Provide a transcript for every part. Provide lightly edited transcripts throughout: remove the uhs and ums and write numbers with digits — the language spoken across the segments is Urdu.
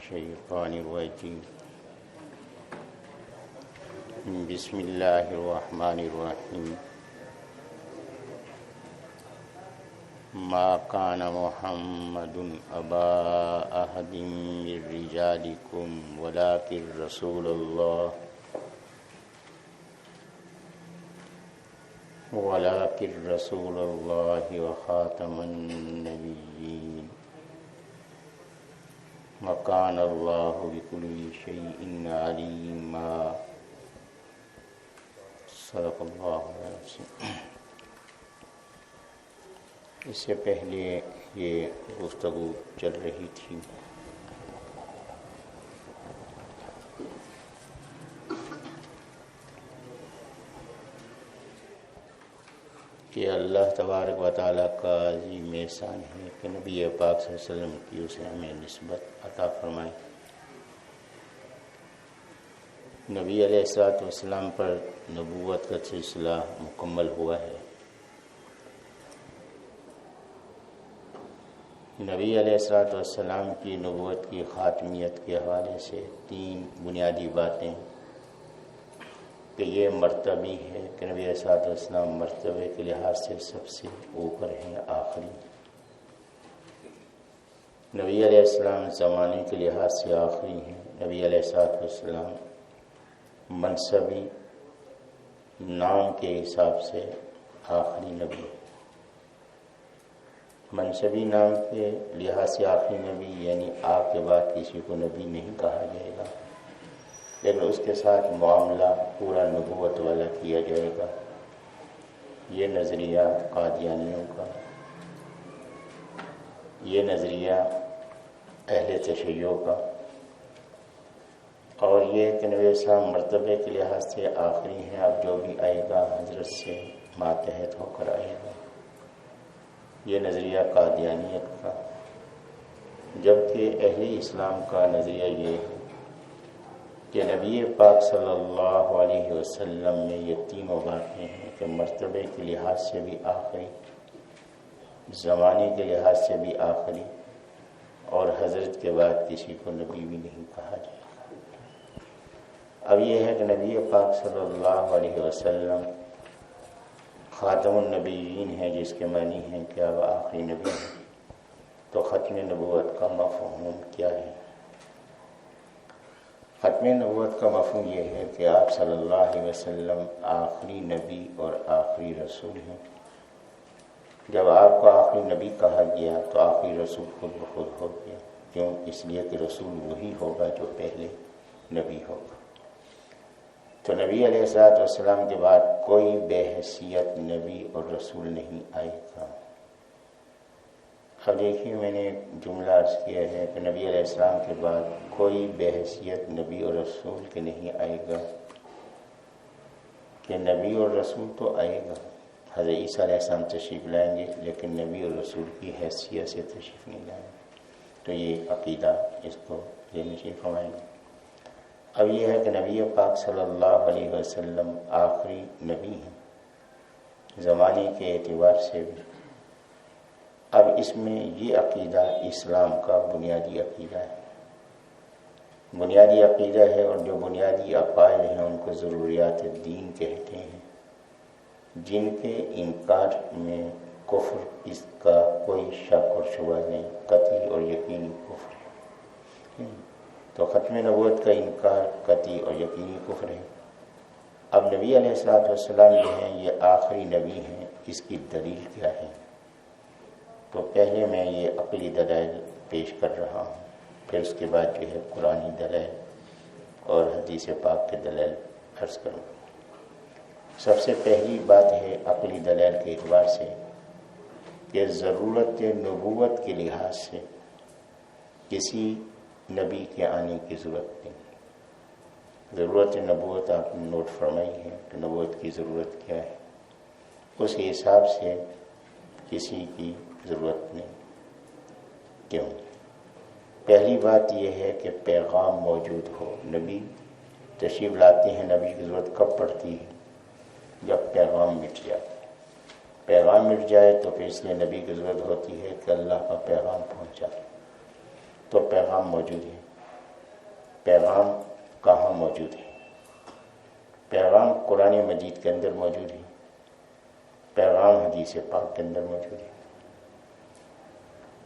الشيطان الرجيم بسم الله الرحمن الرحيم ما كان محمد أبا أحد من رجالكم ولكن رسول الله وخاتم النبيين وكان الله بكل شيء عليما صدق اللہ العظیم۔ اس سے پہلے یہ گفتگو چل رہی تھی کہ اللہ تبارک و تعالیٰ کا عظیم احسان ہے کہ نبی پاک صلی اللہ علیہ وسلم کی اسے ہمیں نسبت عطا فرمائے۔ نبی علیہ السلام پر نبوت کا سلسلہ مکمل ہوا ہے۔ نبی علیہ السلام کی نبوت کی خاتمیت کے حوالے سے تین بنیادی باتیں کہ یہ مرتبی ہے کہ نبی علیہ السلام مرتبے کے لحاظ سے سب سے اوپر ہیں، آخری۔ نبی علیہ السلام زمانے کے لحاظ سے آخری ہیں۔ نبی علیہ السلام منصبی نام کے حساب سے آخری نبی، منصبی نام کے لحاظ سے آخری نبی، یعنی آپ کے بعد کسی کو نبی نہیں کہا جائے گا، لیکن اس کے ساتھ معاملہ پورا نبوت والا کیا جائے گا۔ یہ نظریہ قادیانیوں کا، یہ نظریہ اہل تشیع کا، اور یہ کہ نبی السلام مرتبے کے لحاظ سے آخری ہیں، اب جو بھی آئے گا حضرت سے ماتحت ہو کر آئے گا، یہ نظریہ قادیانیت کا۔ جبکہ اہل اسلام کا نظریہ یہ ہے کہ نبی پاک صلی اللہ علیہ وسلم میں یہ تینوں باتیں ہیں کہ مرتبے کے لحاظ سے بھی آخری، زمانے کے لحاظ سے بھی آخری، اور حضرت کے بعد کسی کو نبی بھی نہیں کہا جائے گا۔ اب یہ ہے کہ نبی پاک صلی اللہ علیہ وسلم خاتم النبیین ہے، جس کے معنی ہیں کہ اب آخری نبی ہے۔ تو ختم نبوت کا مفہوم کیا ہے؟ ختم نبوت کا مفہوم یہ ہے کہ آپ صلی اللہ علیہ وسلم آخری نبی اور آخری رسول ہیں۔ جب آپ کو آخری نبی کہا گیا تو آخری رسول خود بخود ہو گیا۔ کیوں؟ اس لیے کہ رسول وہی ہوگا جو پہلے نبی ہوگا۔ تو نبی علیہ السلام کے بعد کوئی بے حیثیت نبی اور رسول نہیں آئے گا۔ اب دیکھیے، میں نے جملہ عرض کیا ہے کہ نبی علیہ السلام کے بعد کوئی بے حیثیت نبی اور رسول کے نہیں آئے گا، کہ نبی اور رسول تو آئے گا، حضرت عیسیٰ علیہ السلام تشریف لائیں گے، لیکن نبی اور رسول کی حیثیت سے تشریف نہیں لائیں گے۔ تو یہ عقیدہ اس کو ذہن نشین فرمائیں گے۔ اب یہ ہے کہ نبی پاک صلی اللہ علیہ وسلم آخری نبی ہیں زمانے کے اعتبار سے بھی۔ اب اس میں یہ عقیدہ اسلام کا بنیادی عقیدہ ہے، بنیادی عقیدہ ہے، اور جو بنیادی عقائد ہیں ان کو ضروریات دین کہتے ہیں، جن کے انکار میں کفر، اس کا کوئی شک اور شبہ نہیں، قطعی اور یقینی کفر ہے۔ تو ختم نبوت کا انکار قطعی اور یقینی کفر ہے۔ اب نبی علیہ السلام جو ہیں یہ آخری نبی ہیں، اس کی دلیل کیا ہے؟ تو پہلے میں یہ عقلی دلائل پیش کر رہا ہوں، پھر اس کے بعد جو ہے قرآنی دلائل اور حدیث پاک کے دلائل عرض کروں۔ سب سے پہلی بات ہے عقلی دلائل کے اعتبار سے کہ ضرورت نبوت کے لحاظ سے کسی نبی کے آنے کی ضرورت نہیں۔ ضرورت نبوت آپ نے نوٹ فرمائی ہے کہ نبوت کی ضرورت کیا ہے، اس حساب سے کسی کی ضرورت نہیں۔ کیوں؟ پہلی بات یہ ہے کہ پیغام موجود ہو۔ نبی تشریف لاتے ہیں، نبی کی ضرورت کب پڑتی ہے؟ جب پیغام مٹ جائے۔ پیغام مٹ جائے تو پھر اس لیے نبی کی ضرورت ہوتی ہے کہ اللہ کا پیغام پہنچا، تو پیغام موجود ہے۔ پیغام کہاں موجود ہے؟ پیغام قرآن مجید کے اندر موجود ہے، پیغام حدیث پاک کے اندر موجود ہے۔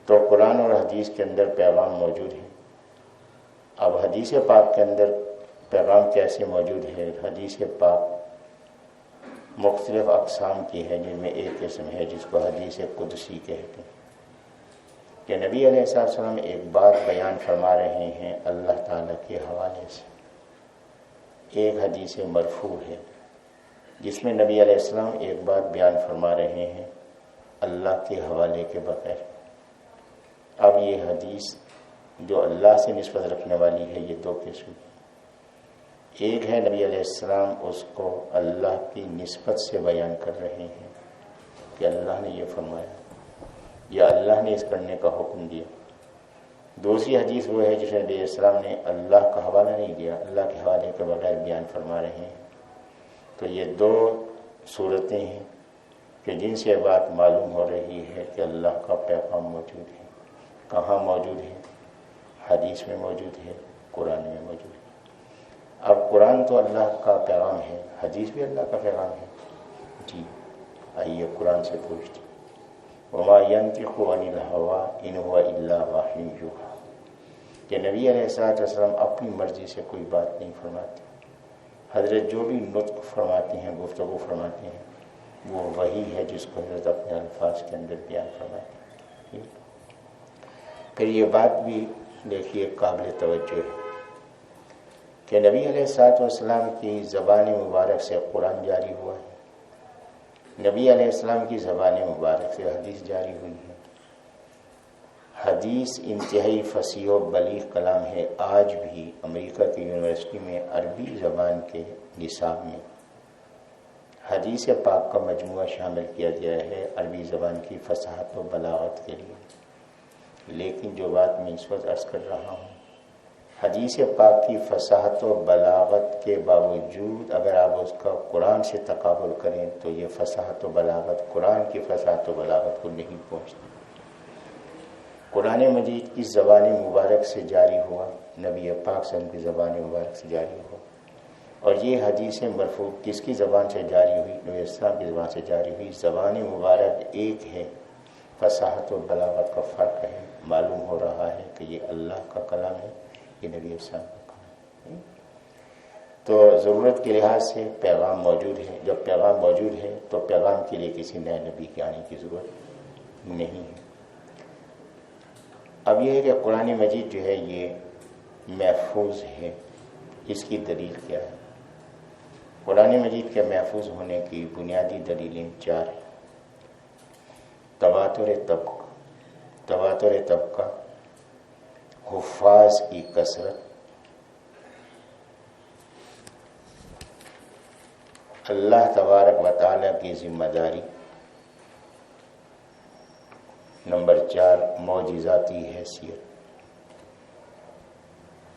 تو قرآن اور حدیث کے اندر پیغام موجود ہے۔ اب حدیث پاک کے اندر پیغام کیسے موجود ہے؟ حدیث پاک مختلف اقسام کی ہے، جن میں ایک قسم ہے جس کو حدیث قدسی کہتے ہیں، کہ نبی علیہ السلام ایک بات بیان فرما رہے ہیں اللہ تعالیٰ کے حوالے سے۔ ایک حدیث مرفوع ہے جس میں نبی علیہ السلام ایک بات بیان فرما رہے ہیں اللہ کے حوالے کے بغیر۔ اب یہ حدیث جو اللہ سے نسبت رکھنے والی ہے یہ دو قسم ہے۔ ایک ہے نبی علیہ السلام اس کو اللہ کی نسبت سے بیان کر رہے ہیں کہ اللہ نے یہ فرمایا یا اللہ نے اس کرنے کا حکم دیا۔ دوسری حدیث وہ ہے جس میں نبی علیہ السلام نے اللہ کا حوالہ نہیں دیا، اللہ کے حوالے کے بغیر بیان فرما رہے ہیں۔ تو یہ دو صورتیں ہیں کہ جن سے بات معلوم ہو رہی ہے کہ اللہ کا پیغام موجود ہے۔ کہاں موجود ہے؟ حدیث میں موجود ہے، قرآن میں موجود ہے۔ اب قرآن تو اللہ کا پیغام ہے، حدیث بھی اللہ کا پیغام ہے۔ جی آئیے قرآن سے پوچھتے، وما ينطق عن الهوى ان هو الا وحی یوحی، کہ نبی علیہ السلام اپنی مرضی سے کوئی بات نہیں فرماتے۔ حضرت جو بھی نطق فرماتے ہیں، گفتگو فرماتے ہیں، وہ وحی ہے جس کو حضرت اپنے الفاظ کے اندر بیان فرماتے ہیں۔ پھر یہ بات بھی دیکھیے قابل توجہ ہے کہ نبی علیہ السلام کی زبان مبارک سے قرآن جاری ہوا ہے، نبی علیہ السلام کی زبان مبارک سے حدیث جاری ہوئی ہے۔ حدیث انتہائی فصیح و بلیغ کلام ہے۔ آج بھی امریکہ کی یونیورسٹی میں عربی زبان کے نصاب میں حدیث پاک کا مجموعہ شامل کیا گیا ہے عربی زبان کی فصاحت و بلاغت کے لیے۔ لیکن جو بات میں اس وقت عرض کر رہا ہوں، حدیث پاک کی فصاحت و بلاغت کے باوجود اگر آپ اس کا قرآن سے تقابل کریں تو یہ فصاحت و بلاغت قرآن کی فصاحت و بلاغت کو نہیں پہنچتی۔ قرآن مجید کی زبان مبارک سے جاری ہوا، نبی پاک صلی اللہ علیہ وسلم کی زبان مبارک سے جاری ہوا، اور یہ حدیث مرفوع کس کی زبان سے جاری ہوئی؟ نبی اسلام کی زبان سے جاری ہوئی۔ زبان مبارک ایک ہے، فصاحت و بلاغت کا فرق ہے۔ معلوم ہو رہا ہے کہ یہ اللہ کا کلام ہے، یہ نبی اسلام کا کلام ہے۔ تو ضرورت کے لحاظ سے پیغام موجود ہے۔ جب پیغام موجود ہے تو پیغام کے لیے کسی نئے نبی کے آنے کی ضرورت نہیں ہے۔ اب یہ ہے کہ قرآن مجید جو ہے یہ محفوظ ہے، اس کی دلیل کیا ہے؟ قرآن مجید کے محفوظ ہونے کی بنیادی دلیلیں چار ہیں۔ تواتر طبقہ، تواتر طبقہ، حفاظ کی کثرت، اللہ تبارک و تعالیٰ کی ذمہ داری، نمبر 4 معجزاتی حیثیت۔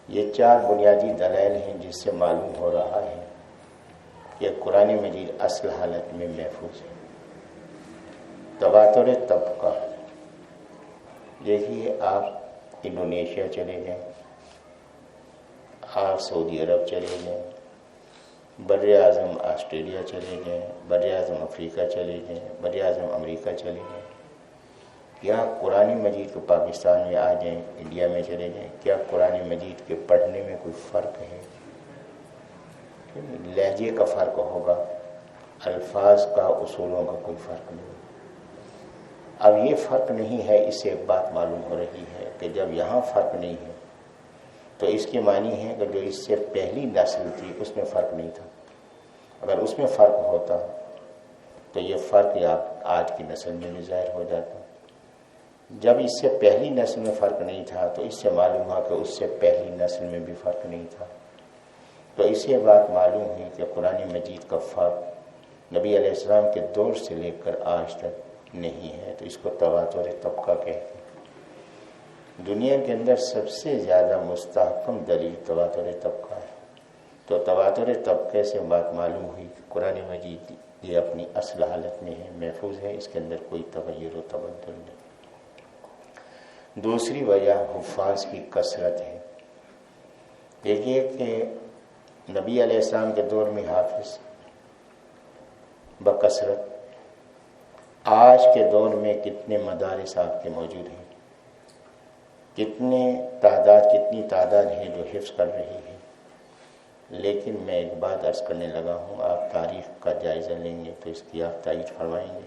یہ چار بنیادی دلائل ہیں جس سے معلوم ہو رہا ہے کہ قرآن مجید اصل حالت میں محفوظ ہے۔ تواتر طبقہ، دیکھیے آپ انڈونیشیا چلے جائیں، آپ سعودی عرب چلے جائیں، بر اعظم آسٹریلیا چلے جائیں، بر اعظم افریقہ چلے جائیں، بر اعظم امریکہ چلے جائیں، کیا قرآن مجید کو پاکستان میں آ جائیں، انڈیا میں چلے جائیں، کیا قرآن مجید کے پڑھنے میں کوئی فرق ہے؟ لہجے کا فرق ہوگا، الفاظ کا، اصولوں کا کوئی فرق نہیں۔ اب یہ فرق نہیں ہے، اس سے ایک بات معلوم ہو رہی ہے کہ جب یہاں فرق نہیں ہے تو اس کے معنی ہے کہ جو اس سے پہلی نسل تھی اس میں فرق نہیں تھا۔ اگر اس میں فرق ہوتا تو یہ فرق آج کی نسل میں بھی ظاہر ہو جاتا۔ جب اس سے پہلی نسل میں فرق نہیں تھا تو اس سے معلوم ہوا کہ اس سے پہلی نسل میں بھی فرق نہیں تھا۔ تو اس سے بات معلوم ہوئی کہ قرآن مجید کا فرق نبی علیہ السلام کے دور سے لے کر آج تک نہیں ہے، تو اس کو تواتر طبقہ کہتے ہیں۔ دنیا کے اندر سب سے زیادہ مستحکم دلیل تواتر طبقہ ہے۔ تو تواتر طبقے سے بات معلوم ہوئی کہ قرآن مجید یہ اپنی اصل حالت میں ہے، محفوظ ہے، اس کے اندر کوئی تغیر و تبدل نہیں۔ دوسری وجہ حفاظ کی کثرت ہے۔ دیکھیے کہ نبی علیہ السلام کے دور میں حافظ بکثرت، آج کے دور میں کتنے مدارس آپ کے موجود ہیں، کتنی تعداد ہے جو حفظ کر رہی ہے. لیکن میں ایک بات عرض کرنے لگا ہوں، آپ تاریخ کا جائزہ لیں گے تو اس کی آپ تائید فرمائیں گے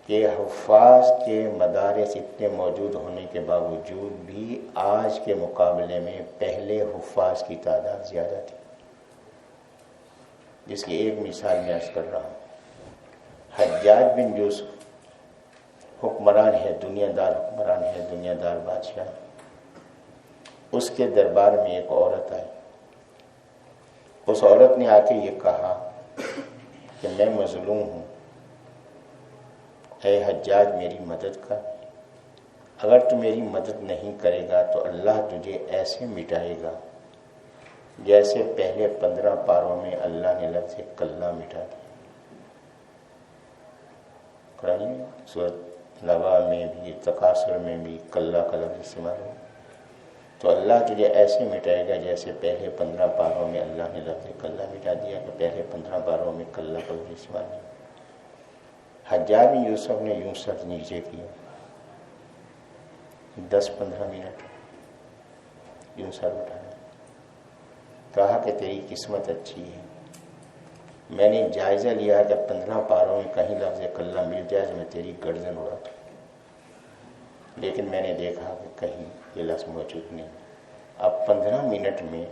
کہ حفاظ کے مدارس اتنے موجود ہونے کے باوجود بھی آج کے مقابلے میں پہلے حفاظ کی تعداد زیادہ تھی. جس کی ایک مثال میں عرض کر رہا ہوں. حجاج بن یوسف حکمران ہے، دنیا دار حکمران ہے، دنیا دار بادشاہ. اس کے دربار میں ایک عورت آئی. اس عورت نے آ کے یہ کہا کہ میں مظلوم ہوں، اے حجاج میری مدد کر. اگر تو میری مدد نہیں کرے گا تو اللہ تجھے ایسے مٹائے گا جیسے پہلے 15 پاروں میں اللہ نے لفظ کلّہ مٹا دیا. قرآن سورۃ لبا میں بھی، تکاثر میں بھی کلّہ کا لفظ استعمال ہو. تو اللہ تجھے ایسے مٹائے گا جیسے پہلے 15 پاروں میں اللہ نے لفظ کلّہ مٹا دیا کہ پہلے 15 پاروں میں کلّہ کا لفظ استعمال نہیں. حجاج بن یوسف نے یوں سر نیچے کیا، 10-15 منٹ یوں سر اٹھایا، کہا کہ تیری قسمت اچھی ہے، میں نے جائزہ لیا کہ 15 پاروں میں کہیں لفظ کلّہ مل جائے تو میں تیری گردن اڑا دوں، لیکن میں نے دیکھا کہ کہیں یہ لفظ موجود نہیں. اب 15 منٹ میں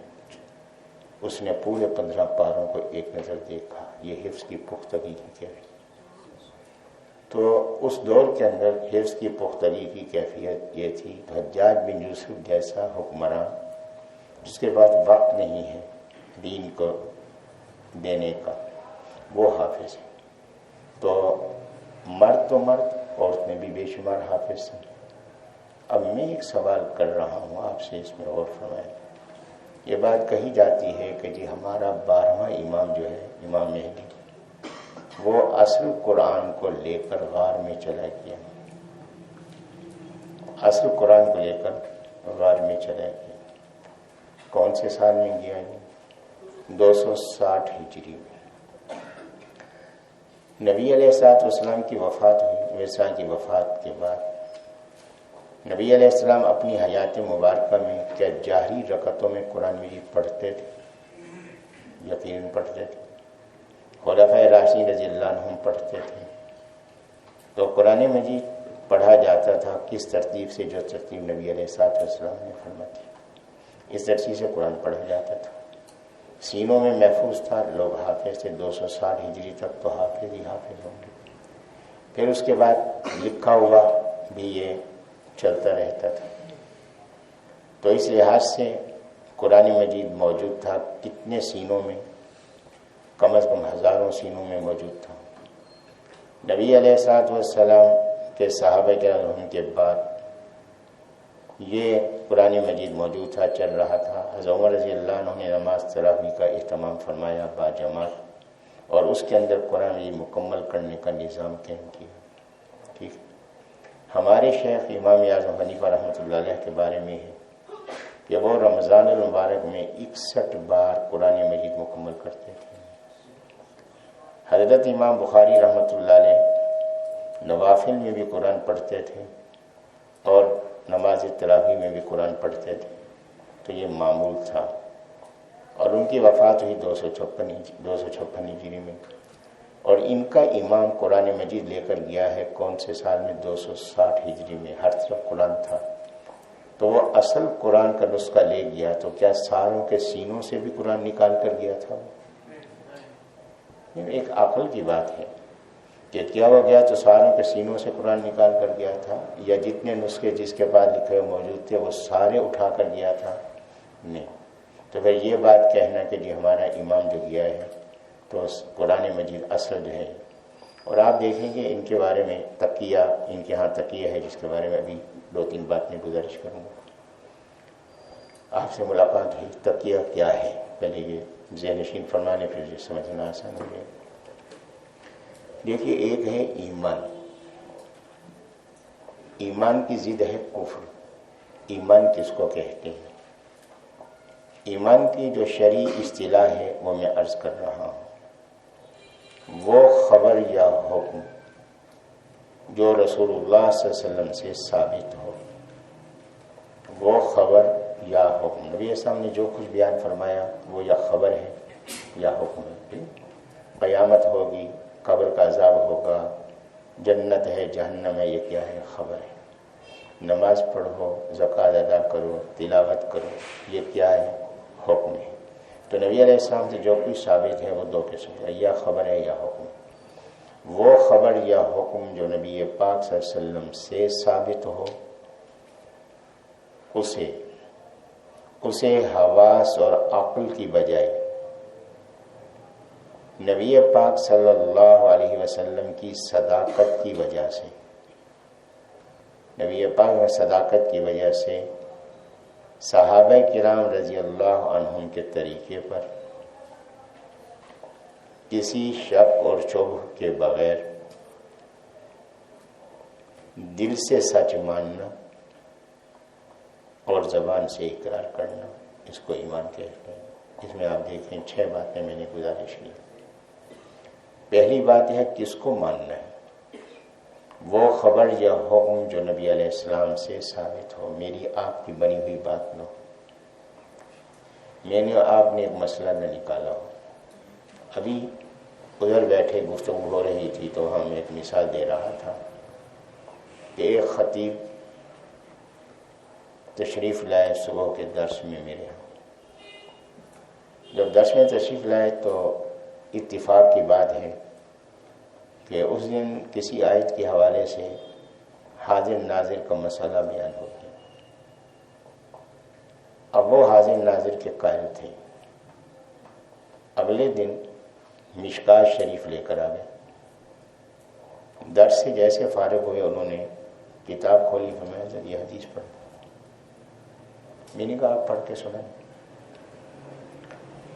اس نے پورے 15 پاروں کو ایک نظر دیکھا. یہ حفظ کی پختگی کی کیفیت. تو اس دور کے اندر حفظ کی پختگی کی کیفیت یہ تھی. حجاج بن یوسف جیسا حکمران جس کے پاس وقت نہیں ہے دین کو دینے کا، وہ حافظ ہے. تو مرد تو مرد، عورت میں بھی بے شمار حافظ ہیں. اب میں ایک سوال کر رہا ہوں آپ سے، اس میں اور فرمائیں. یہ بات کہی جاتی ہے کہ جی ہمارا 12واں امام جو ہے امام مہدی، وہ اصل قرآن کو لے کر غار میں چلا گیا. اصل قرآن کو لے کر غار میں چلا گیا. کون سے سال میں گیا؟ 260 ہجری میں. نبی علیہ السلام کی وفات ہوئی. ویسا کی وفات کے بعد نبی علیہ السلام اپنی حیات مبارکہ میں کیا جہری رکعتوں میں قرآن مجید پڑھتے تھے؟ یقیناً پڑھتے تھے. خلفائے راشدین رضی اللہ عنہم پڑھتے تھے. تو قرآن مجید پڑھا جاتا تھا کس ترتیب سے؟ جو ترتیب نبی علیہ السلام نے فرمائی تھی، اس ترتیب سے قرآن پڑھا جاتا تھا. سینوں میں محفوظ تھا. لوگ حافظ تھے. 260 ہجری تک تو حافظ ہی حافظ ہوں گے. پھر اس کے بعد لکھا ہوا بھی یہ چلتا رہتا تھا. تو اس لحاظ سے قرآن مجید موجود تھا. کتنے سینوں میں؟ کم از کم ہزاروں سینوں میں موجود تھا. نبی علیہ السلام کے صحابہ کرام کے بعد یہ قرآن مجید موجود تھا، چل رہا تھا. حضرت عمر رضی اللہ عنہ نے نماز تراویح کا اہتمام فرمایا با جماعت، اور اس کے اندر قرآن مجید مکمل کرنے کا نظام قائم کیا. ٹھیک. ہمارے شیخ امام اعظم حنیفہ رحمۃ اللہ علیہ کے بارے میں ہے کہ وہ رمضان المبارک میں 61 بار قرآن مجید مکمل کرتے تھے. حضرت امام بخاری رحمۃ اللہ علیہ نوافل میں بھی قرآن پڑھتے تھے اور نماز تراویح میں بھی قرآن پڑھتے تھے. تو یہ معمول تھا. اور ان کی وفات ہوئی 256 ہجری میں. اور ان کا امام قرآن مجید لے کر گیا ہے کون سے سال میں؟ 260 ہجری میں. ہر طرف قرآن تھا. تو وہ اصل قرآن کا نسخہ لے گیا. تو کیا ساروں کے سینوں سے بھی قرآن نکال کر گیا تھا؟ ایک عقل کی بات ہے کہ کیا ہو گیا تو ساروں کے سینوں سے قرآن نکال کر گیا تھا، یا جتنے نسخے جس کے بعد لکھے موجود تھے وہ سارے اٹھا کر گیا تھا؟ نہیں. تو پھر یہ بات کہنا کہ جی ہمارا امام جو گیا ہے تو قرآن مجید اصل جو ہے. اور آپ دیکھیں گے ان کے بارے میں تقیہ، ان کے ہاں تقیہ ہے جس کے بارے میں ابھی 2-3 باتیں گزارش کروں گا. آپ سے ملاقات ہوئی. تقیہ کیا ہے پہلے یہ ذہن نشین فرمانے، پھر یہ سمجھنا آسان ہو جائے. دیکھیے، ایک ہے ایمان. ایمان کی ضد ہے کفر. ایمان کس کو کہتے ہیں؟ ایمان کی جو شرعی اصطلاح ہے وہ میں عرض کر رہا ہوں، وہ خبر یا حکم جو رسول اللہ صلی اللہ علیہ وسلم سے ثابت ہو، وہ خبر یا حکم، نبی اسلام نے جو کچھ بیان فرمایا وہ یا خبر ہے یا حکم ہے۔ قیامت ہوگی، قبر کا عذاب ہوگا، جنت ہے جہنم ہے، یہ کیا ہے؟ خبر ہے۔ نماز پڑھو، زکوٰۃ ادا کرو، تلاوت کرو، یہ کیا ہے؟ حکم ہے۔ تو نبی علیہ السلام سے جو کچھ ثابت ہے وہ دو قسم ہے، یا خبر ہے یا حکم۔ وہ خبر یا حکم جو نبی پاک صلی اللہ علیہ وسلم سے ثابت ہو، اسے حواس اور عقل کی بجائے نبی پاک صلی اللہ علیہ وسلم کی صداقت کی وجہ سے، نبی پاک میں صداقت کی وجہ سے صحابہ کرام رضی اللہ عنہم کے طریقے پر کسی شک اور شبہ کے بغیر دل سے سچ ماننا اور زبان سے اقرار کرنا، اس کو ایمان کہتے ہیں۔ اس میں آپ دیکھیں 6 باتیں میں نے گزارش کی۔ پہلی بات ہے کس کو ماننا ہے؟ وہ خبر یا حکم جو نبی علیہ السلام سے ثابت ہو، میری آپ کی بنی ہوئی بات نہ ہو، میں نے آپ نے ایک مسئلہ نہ نکالا ہو۔ ابھی ادھر بیٹھے گفتگو ہو رہی تھی تو ہم ایک مثال دے رہا تھا کہ ایک خطیب تشریف لائے صبح کے درس میں میرے ہاں۔ جب درس میں تشریف لائے تو اتفاق کی بات ہے کہ اس دن کسی آیت کے حوالے سے حاضر ناظر کا مسئلہ بیان ہو گیا۔ اب وہ حاضر ناظر کے قائل تھے، اگلے دن مشکات شریف لے کر آ گئے۔ درس سے جیسے فارغ ہوئے انہوں نے کتاب کھولی، فرمایا جب یہ حدیث پڑھ۔ میں نے کہا آپ پڑھ کے سنائیں۔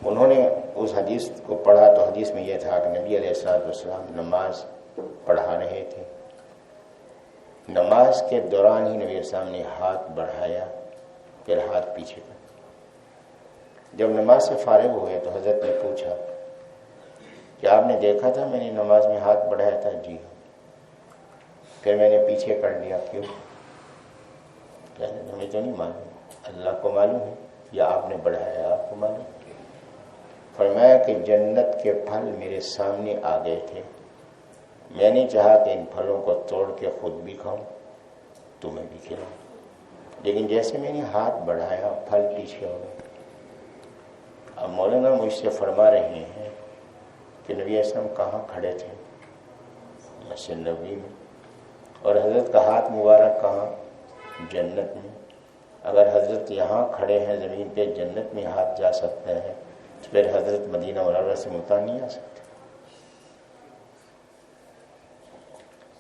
انہوں نے اس حدیث کو پڑھا تو حدیث میں یہ تھا کہ نبی علیہ السلام نماز پڑھا رہے تھے، نماز کے دوران ہی نبی علیہ السلام نے ہاتھ بڑھایا، پھر ہاتھ پیچھے کر۔ جب نماز سے فارغ ہوئے تو حضرت نے پوچھا کہ آپ نے دیکھا تھا میں نے نماز میں ہاتھ بڑھایا تھا؟ جی ہاں۔ پھر میں نے پیچھے کر لیا، کیوں؟ ہمیں تو نہیں معلوم، اللہ کو معلوم ہے، یا آپ نے بڑھایا آپ کو معلوم ہے۔ فرمایا کہ جنت کے پھل میرے سامنے آ گئے تھے، میں نے چاہا کہ ان پھلوں کو توڑ کے خود بھی کھاؤں، تمہیں بھی کھلاؤں، لیکن جیسے میں نے ہاتھ بڑھایا پھل پیچھے ہو گئے۔ اب مولانا مجھ سے فرما رہے ہیں کہ نبی اسلام کہاں کھڑے تھے؟ مسجد نبوی میں، اور حضرت کا ہاتھ مبارک کہاں؟ جنت میں۔ اگر حضرت یہاں کھڑے ہیں زمین پہ، جنت میں ہاتھ جا سکتا ہے، تو پھر حضرت مدینہ منورہ سے ملتان نہیں آ سکتے۔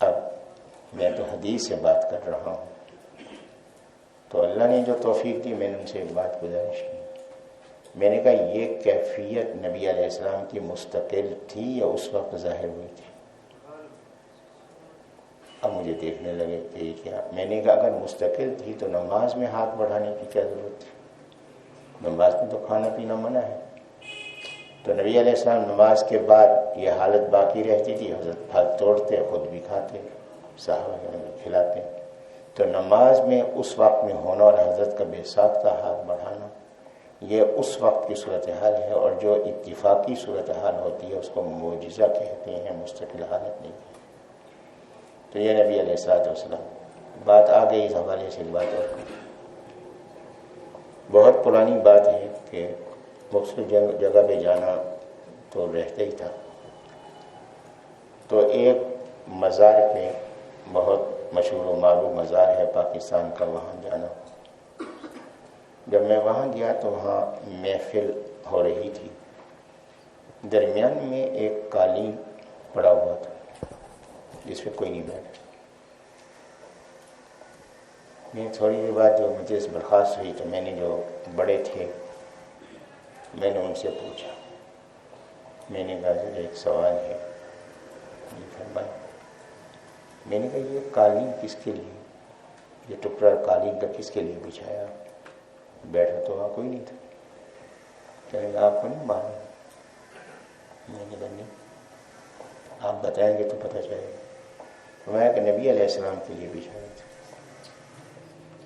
اب میں تو حدیث سے بات کر رہا ہوں، تو اللہ نے جو توفیق دی میں نے ان سے ایک بات گزارش کی، میں نے کہا یہ کیفیت نبی علیہ السلام کی مستقل تھی یا اس وقت ظاہر ہوئی تھی؟ اب مجھے دیکھنے لگے کہ یہ کیا؟ میں نے کہا اگر مستقل تھی تو نماز میں ہاتھ بڑھانے کی کیا ضرورت تھی؟ نماز میں تو کھانا پینا منع ہے۔ تو نبی علیہ السلام نماز کے بعد یہ حالت باقی رہتی تھی، حضرت پھل توڑتے خود بھی کھاتے، صحابہ میں کھلاتے۔ تو نماز میں اس وقت میں ہونا اور حضرت کا بے ساختہ ہاتھ بڑھانا یہ اس وقت کی صورتحال ہے، اور جو اتفاقی صورتحال ہوتی ہے اس کو معجزہ کہتے ہیں، مستقل حالت نہیں ہے۔ تو یہ نبی علیہ السلام بات آ گئی، اس حوالے سے بات اور بہت پرانی بات ہے کہ مختلف جگہ پہ جانا تو رہتا ہی تھا، تو ایک مزار پہ بہت مشہور و معروف مزار ہے پاکستان کا، وہاں جانا۔ جب میں وہاں گیا تو وہاں محفل ہو رہی تھی، درمیان میں ایک قالین پڑا ہوا تھا جس پہ کوئی نہیں بیٹھا۔ میں تھوڑی دیر بعد جو مجھے اس برخاست ہوئی تو میں نے جو بڑے تھے میں نے ان سے پوچھا، میں نے کہا کہ ایک سوال ہے۔ فرمایا، میں نے کہا یہ قالین کس کے لیے، یہ ٹکڑا قالین کا کس کے لیے بچھایا؟ بیٹھا تو وہاں کوئی نہیں تھا۔ کہنے گا آپ کو نہیں معلوم؟ میں نے کہا نہیں، آپ بتائیں گے تو پتہ چلے گا۔ فرمایا کہ نبی علیہ السلام کے لیے بھی شاید،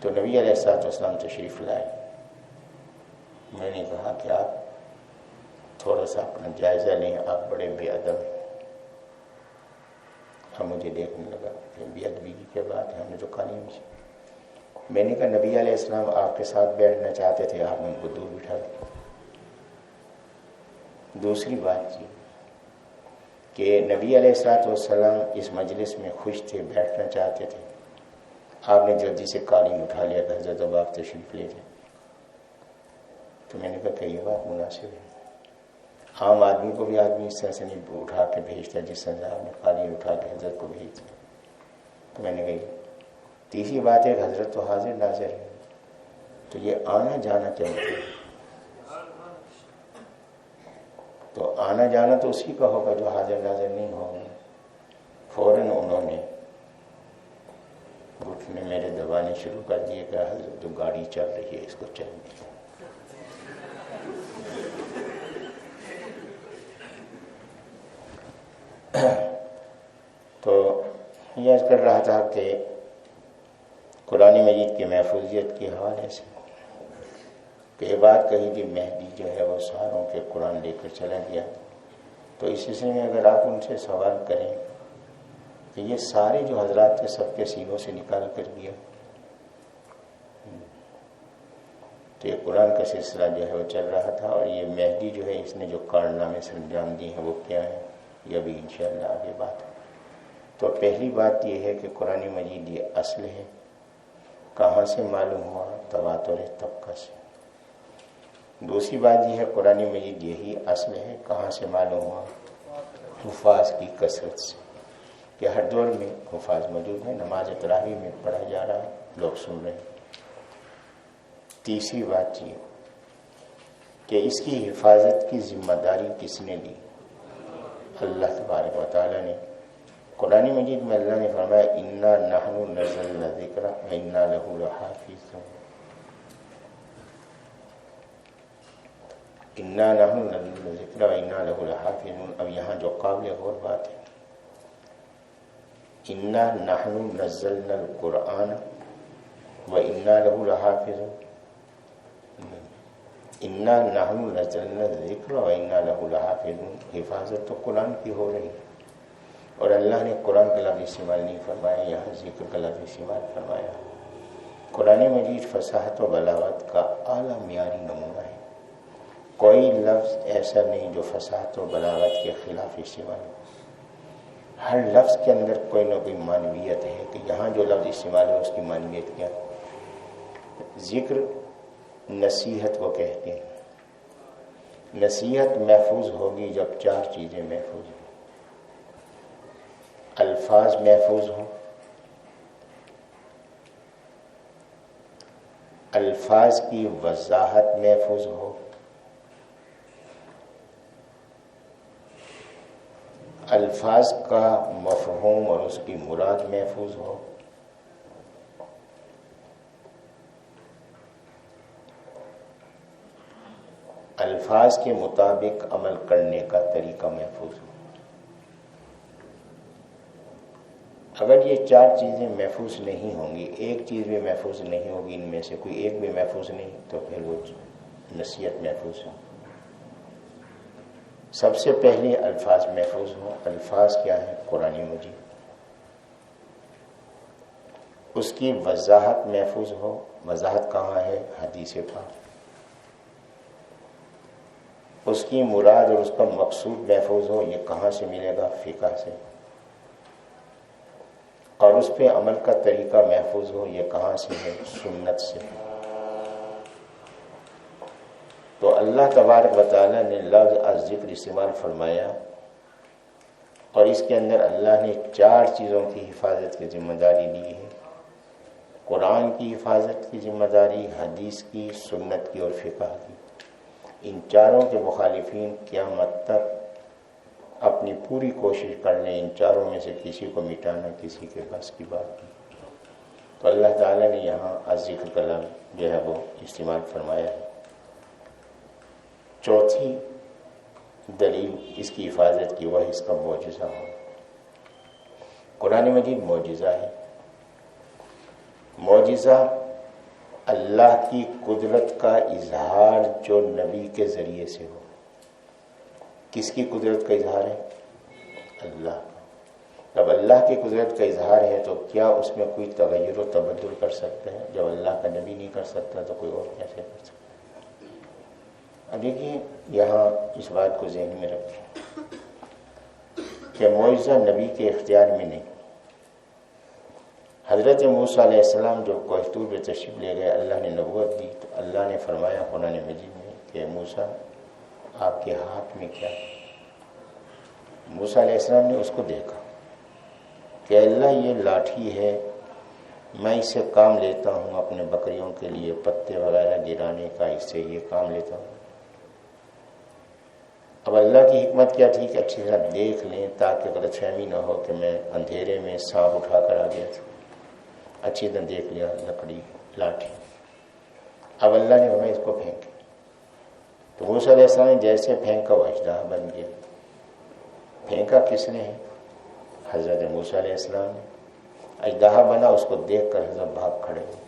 تو نبی علیہ السلام تشریف لائے۔ میں نے کہا کہ آپ تھوڑا سا اپنا جائزہ لیں، آپ بڑے بے ادب ہیں۔ ہم مجھے دیکھنے لگا کہ بے ادبی کی کیا بات ہے، ہم نے تو کھا نہیں مجھے۔ میں نے کہا نبی علیہ السلام آپ کے ساتھ بیٹھنا چاہتے تھے، آپ نے ان کو دور بٹھا دیا۔ دوسری بات یہ کہ نبی علیہ السلام اس مجلس میں خوش تھے، بیٹھنا چاہتے تھے، آپ نے جلدی سے قالین اٹھا لیا کہ حضرت اب آپ تشریف لے جائیں۔ تو میں نے کہا کہ یہ بات مناسب ہے، عام آدمی کو بھی آدمی اس طرح سے نہیں اٹھا کے بھیجتا جس طرح آپ نے قالین اٹھا کے حضرت کو بھیج دیا۔ تو میں نے کہا تیسری بات ہے کہ حضرت تو حاضر ناظر ہے، تو یہ آنا جانا چاہتے ہیں، تو آنا جانا تو اسی کا ہوگا جو حاضر ناظر نہیں ہوگا۔ فوراً انہوں نے گھٹنے میرے دبانے شروع کر دیے کہ حضرت تو گاڑی چل رہی ہے، اس کو چل دیا۔ تو یہ عرض کر رہا تھا کہ قرآن مجید کی محفوظیت کے حوالے سے کہ یہ بات کہی کہ مہدی جو ہے وہ ساروں کے قرآن لے کر چلا گیا، تو اس سلسلے میں اگر آپ ان سے سوال کریں کہ یہ سارے جو حضرات کے سب کے سینوں سے نکال کر گیا، تو یہ قرآن کا سلسلہ جو ہے وہ چل رہا تھا، اور یہ مہدی جو ہے اس نے جو کارنامے سے انجام دیے ہیں وہ کیا ہے، یہ بھی انشاءاللہ آگے بات ہے۔ تو پہلی بات یہ ہے کہ قرآن مجید یہ اصل ہے، کہاں سے معلوم ہوا؟ تواتر طبقہ سے۔ دوسری بات یہ ہے قرآن مجید یہی اصل ہے، کہاں سے معلوم ہوا؟ حفاظ کی کثرت سے، کہ ہر دور میں حفاظ موجود ہیں، نماز تراویح میں پڑھا جا رہا ہے، لوگ سن رہے ہیں۔ تیسری بات یہ کہ اس کی حفاظت کی ذمہ داری کس نے لی؟ اللہ تبارک و تعالیٰ نے۔ قرآن مجید میں اللہ نے فرمایا انا نحن نزلنا الذکر وانا لہ لحافظون، انا نحن نزلنا الذکر وانا لہ لحافظون۔ اب یہاں جو قابل غور بات ہے، انا نحن نزلنا القرآن وانا لہ لحافظون، انا نحن نزلنا الذکر وانا لہ لحافظون، حفاظت تو قرآن کی ہو رہی ہے، اور اللہ نے قرآن کا لفظ استعمال نہیں فرمایا، یہاں ذکر کا لفظ استعمال فرمایا۔ قرآن مجید فصاحت و بلاغت کا اعلیٰ معیاری نمونہ ہے، کوئی لفظ ایسا نہیں جو فصاحت و بلاغت کے خلاف استعمال ہو۔ ہر لفظ کے اندر کوئی نہ کوئی معنویت ہے کہ یہاں جو لفظ استعمال ہے اس کی معنویت کیا ہے۔ ذکر نصیحت کو کہتے ہیں، نصیحت محفوظ ہوگی جب چار چیزیں محفوظ ہوں، الفاظ محفوظ ہوں، الفاظ کی وضاحت محفوظ ہو، الفاظ کا مفہوم اور اس کی مراد محفوظ ہو، الفاظ کے مطابق عمل کرنے کا طریقہ محفوظ ہو۔ اگر یہ چار چیزیں محفوظ نہیں ہوں گی، ایک چیز بھی محفوظ نہیں ہوگی، ان میں سے کوئی ایک بھی محفوظ نہیں، تو پھر وہ نصیحت محفوظ ہو۔ سب سے پہلے الفاظ محفوظ ہوں۔ الفاظ کیا ہیں؟ قرآن مجید۔ اس کی وضاحت محفوظ ہو۔ وضاحت کہاں ہے؟ حدیث پاک۔ اس کی مراد اور اس کا مقصود محفوظ ہو۔ یہ کہاں سے ملے گا؟ فقہ سے۔ اور اس پہ عمل کا طریقہ محفوظ ہو۔ یہ کہاں سے ہے؟ سنت سے۔ تو اللہ تبارک و تعالیٰ نے لفظ الذکر استعمال فرمایا، اور اس کے اندر اللہ نے چار چیزوں کی حفاظت کی ذمہ داری لی ہے۔ قرآن کی حفاظت کی ذمہ داری، حدیث کی، سنت کی اور فقہ کی۔ ان چاروں کے مخالفین قیامت تک اپنی پوری کوشش کر لیں ان چاروں میں سے کسی کو مٹانا کسی کے بس کی بات نہیں۔ تو اللہ تعالیٰ نے یہاں الذکر کا لفظ جو ہے وہ استعمال فرمایا ہے۔ چوتھی دلیل اس کی حفاظت کی وہ ہے اس کا معجزہ ہو. قرآن مجید معجزہ ہے. معجزہ اللہ کی قدرت کا اظہار جو نبی کے ذریعے سے ہو. کس کی قدرت کا اظہار ہے؟ اللہ کا. جب اللہ کی قدرت کا اظہار ہے تو کیا اس میں کوئی تغیر و تبدل کر سکتے ہیں؟ جب اللہ کا نبی نہیں کر سکتا تو کوئی اور کیسے کر سکتا؟ اب دیکھیے یہاں اس بات کو ذہن میں رکھیں کہ معجزہ نبی کے اختیار میں نہیں. حضرت موسیٰ علیہ السلام جو کوہ طور پہ تشریف لے گئے، اللہ نے نبوت دی تو اللہ نے فرمایا قرآن مجید میں کہ موسیٰ آپ کے ہاتھ میں کیا ہے؟ موسیٰ علیہ السلام نے اس کو دیکھا کہ اللہ یہ لاٹھی ہے، میں اس سے کام لیتا ہوں اپنے بکریوں کے لیے پتے وغیرہ گرانے کا، اس سے یہ کام لیتا ہوں. اب اللہ کی حکمت کیا تھی کہ اچھی طرح دیکھ لیں تاکہ غلط فہمی نہ ہو کہ میں اندھیرے میں سانپ اٹھا کر آ گیا تھا. اچھی طرح دیکھ لیا لکڑی لاٹھی. اب اللہ نے ہمیں اس کو پھینکا تو موسیٰ علیہ السلام نے جیسے پھینکا وہ اژدہا بن گیا. پھینکا کس نے ہے؟ حضرت موسیٰ علیہ السلام نے. اژدہا بنا، اس کو دیکھ کر حضرت بھاگ کھڑے ہوئے.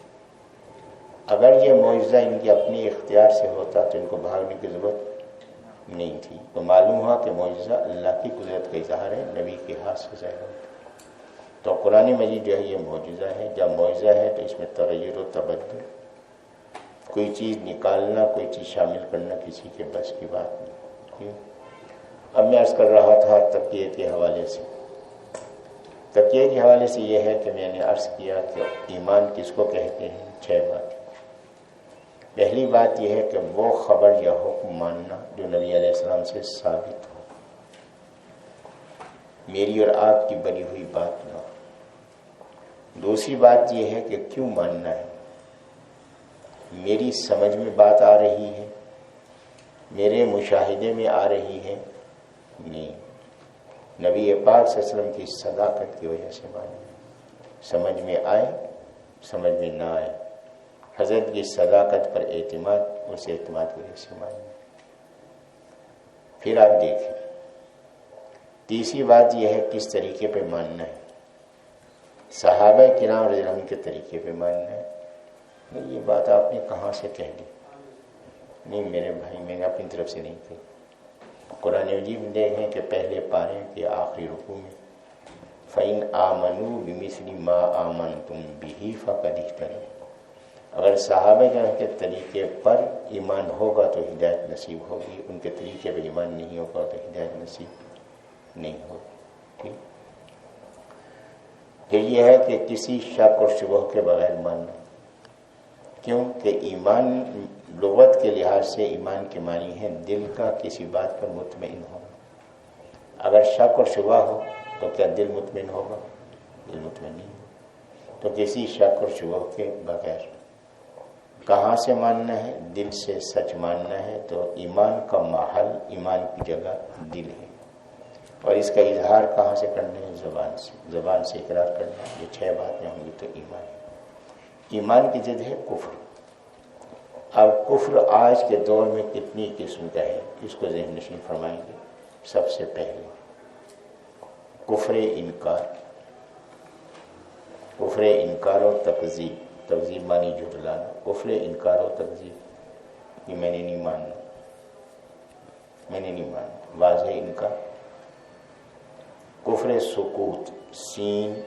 اگر یہ معجزہ ان کے اپنے اختیار سے ہوتا تو ان کو بھاگنے کی ضرورت نہیں تھی. تو معلوم ہوا کہ معجزہ اللہ کی قدرت کا اظہار ہے، نبی کے ہاتھ سے ظاہر ہوتا. تو قرآن مجید جو ہے یہ معجزہ ہے. جب معجزہ ہے تو اس میں تغیر و تبدل، کوئی چیز نکالنا کوئی چیز شامل کرنا کسی کے بس کی بات نہیں. اب میں عرض کر رہا تھا تقیے کے حوالے سے. تقیے کے حوالے سے یہ ہے کہ میں نے عرض کیا کہ ایمان کس کو کہتے ہیں. 6 باتیں. پہلی بات یہ ہے کہ وہ خبر یا حکم ماننا جو نبی علیہ السلام سے ثابت ہو، میری اور آپ کی بنی ہوئی بات نہ ہو. دوسری بات یہ ہے کہ کیوں ماننا ہے. میری سمجھ میں بات آ رہی ہے، میرے مشاہدے میں آ رہی ہے؟ نہیں. نبی پاک صلی اللہ علیہ وسلم کی صداقت کی وجہ سے ماننا. سمجھ میں آئے سمجھ میں نہ آئے، حضرت کی صداقت پر اعتماد، اس اعتماد کی وجہ سے ماننا. پھر آپ دیکھیں تیسری بات یہ ہے کس طریقے پہ ماننا ہے. صحابہ کرام رضی اللہ عنہ کے طریقے پہ ماننا ہے. یہ بات آپ نے کہاں سے کہہ دی؟ نہیں میرے بھائی، میں نے اپنی طرف سے نہیں کہی. قرآن مجید میں دیکھیں کہ پہلے پارے کے آخری رکوع میں فَإِنْ آمَنُوا بِمِثْلِ مَا آمَنْتُمْ بِهِ فَقَدِ اهْتَدَوْا. اگر صحابہ کرام کے طریقے پر ایمان ہوگا تو ہدایت نصیب ہوگی، ان کے طریقے پر ایمان نہیں ہوگا تو ہدایت نصیب نہیں ہوگی. پھر یہ ہے کہ کسی شک اور شبہ کے بغیر ماننا. کیوں کہ ایمان لغت کے لحاظ سے ایمان کے معنی ہے دل کا کسی بات پر مطمئن ہونا. اگر شک اور شبہ ہو تو کیا دل مطمئن ہوگا؟ دل مطمئن نہیں ہوگا. تو کسی شک اور شبہ کے بغیر کہاں سے ماننا ہے؟ دل سے سچ ماننا ہے. تو ایمان کا محل، ایمان کی جگہ دل ہے، اور اس کا اظہار کہاں سے کرنا ہے؟ زبان سے. زبان سے اقرار کرنا. یہ 6 باتیں ہوں گی تو ایمان ہے. ایمان کی ضد ہے کفر. اب کفر آج کے دور میں کتنی قسم کا ہے اس کو ذہن نشین فرمائیں گے. سب سے پہلے کفر انکار. کفر انکار اور تکذیب. تکذیب مانی جھٹلانا. کفر انکار اور تکذیب، یہ میں نے نہیں ماننا، میں نے نہیں ماننا، واضح انکار. کفر سکوت، سین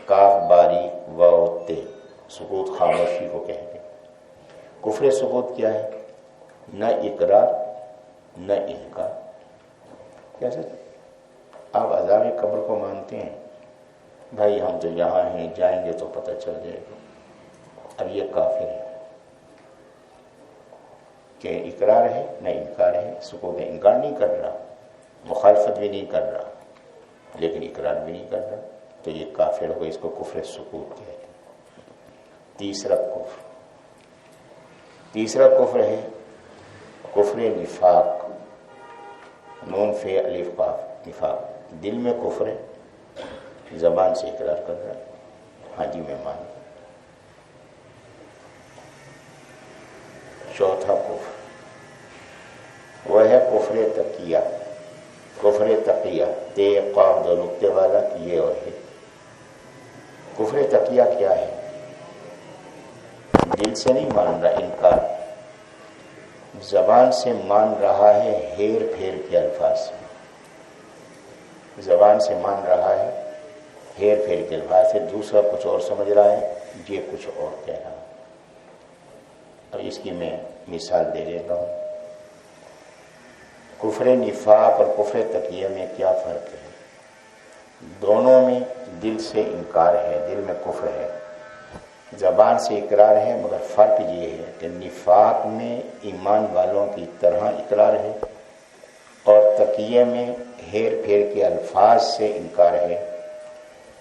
کاف باریک واو تے، سکوت خاموشی کو کہتے ہیں. کفر سکوت کیا ہے؟ نہ اقرار نہ انکار. کیسے آپ عذاب قبر کو مانتے ہیں؟ بھائی ہم تو یہاں ہیں، جائیں گے تو پتہ چل جائے گا. اب یہ کافر ہے کہ اقرار ہے نہ انکار ہے. سکوت ہے، انکار نہیں کر رہا، مخالفت بھی نہیں کر رہا، لیکن اقرار بھی نہیں کر رہا، تو یہ کافر ہوگا. اس کو کفر سکوت کہتے ہیں. تیسرا کفر ہے کفر نفاق. نون فے الف قاف نفاق. دل میں کفر ہے، زبان سے اقرار کر رہا ہے، ہاں جی میں مان. چوتھا کفر سے نہیں مان رہا انکار، زبان سے مان رہا ہے ہیر پھیر کے الفاظ سے، زبان سے مان رہا ہے ہیر پھیر کے الفاظ سے، دوسرا کچھ اور سمجھ رہا ہے، یہ کچھ اور کہہ رہا ہے۔ اب اس کی میں مثال دے دیتا ہوں۔ کفر نفاق اور کفر تقیہ میں کیا فرق ہے؟ دونوں میں دل سے انکار ہے، دل میں کفر ہے، زبان سے اقرار ہے، مگر فرق یہ ہے کہ نفاق میں ایمان والوں کی طرح اقرار ہے اور تقیہ میں ہیر پھیر کے الفاظ سے انکار ہے،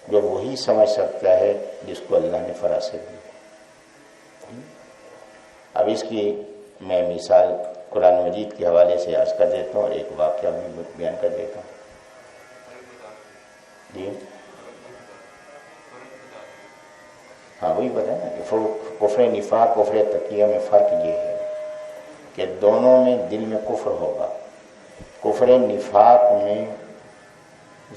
جو وہی سمجھ سکتا ہے جس کو اللہ نے فراست دی۔ اب اس کی میں مثال قرآن مجید کے حوالے سے عرض کر دیتا ہوں اور ایک واقعہ بھی بیان کر دیتا ہوں۔ جی ہاں وہی بتائیں نا کہ کفر نفاق کفر تقیہ میں فرق یہ ہے کہ دونوں میں دل میں کفر ہوگا۔ کفر نفاق میں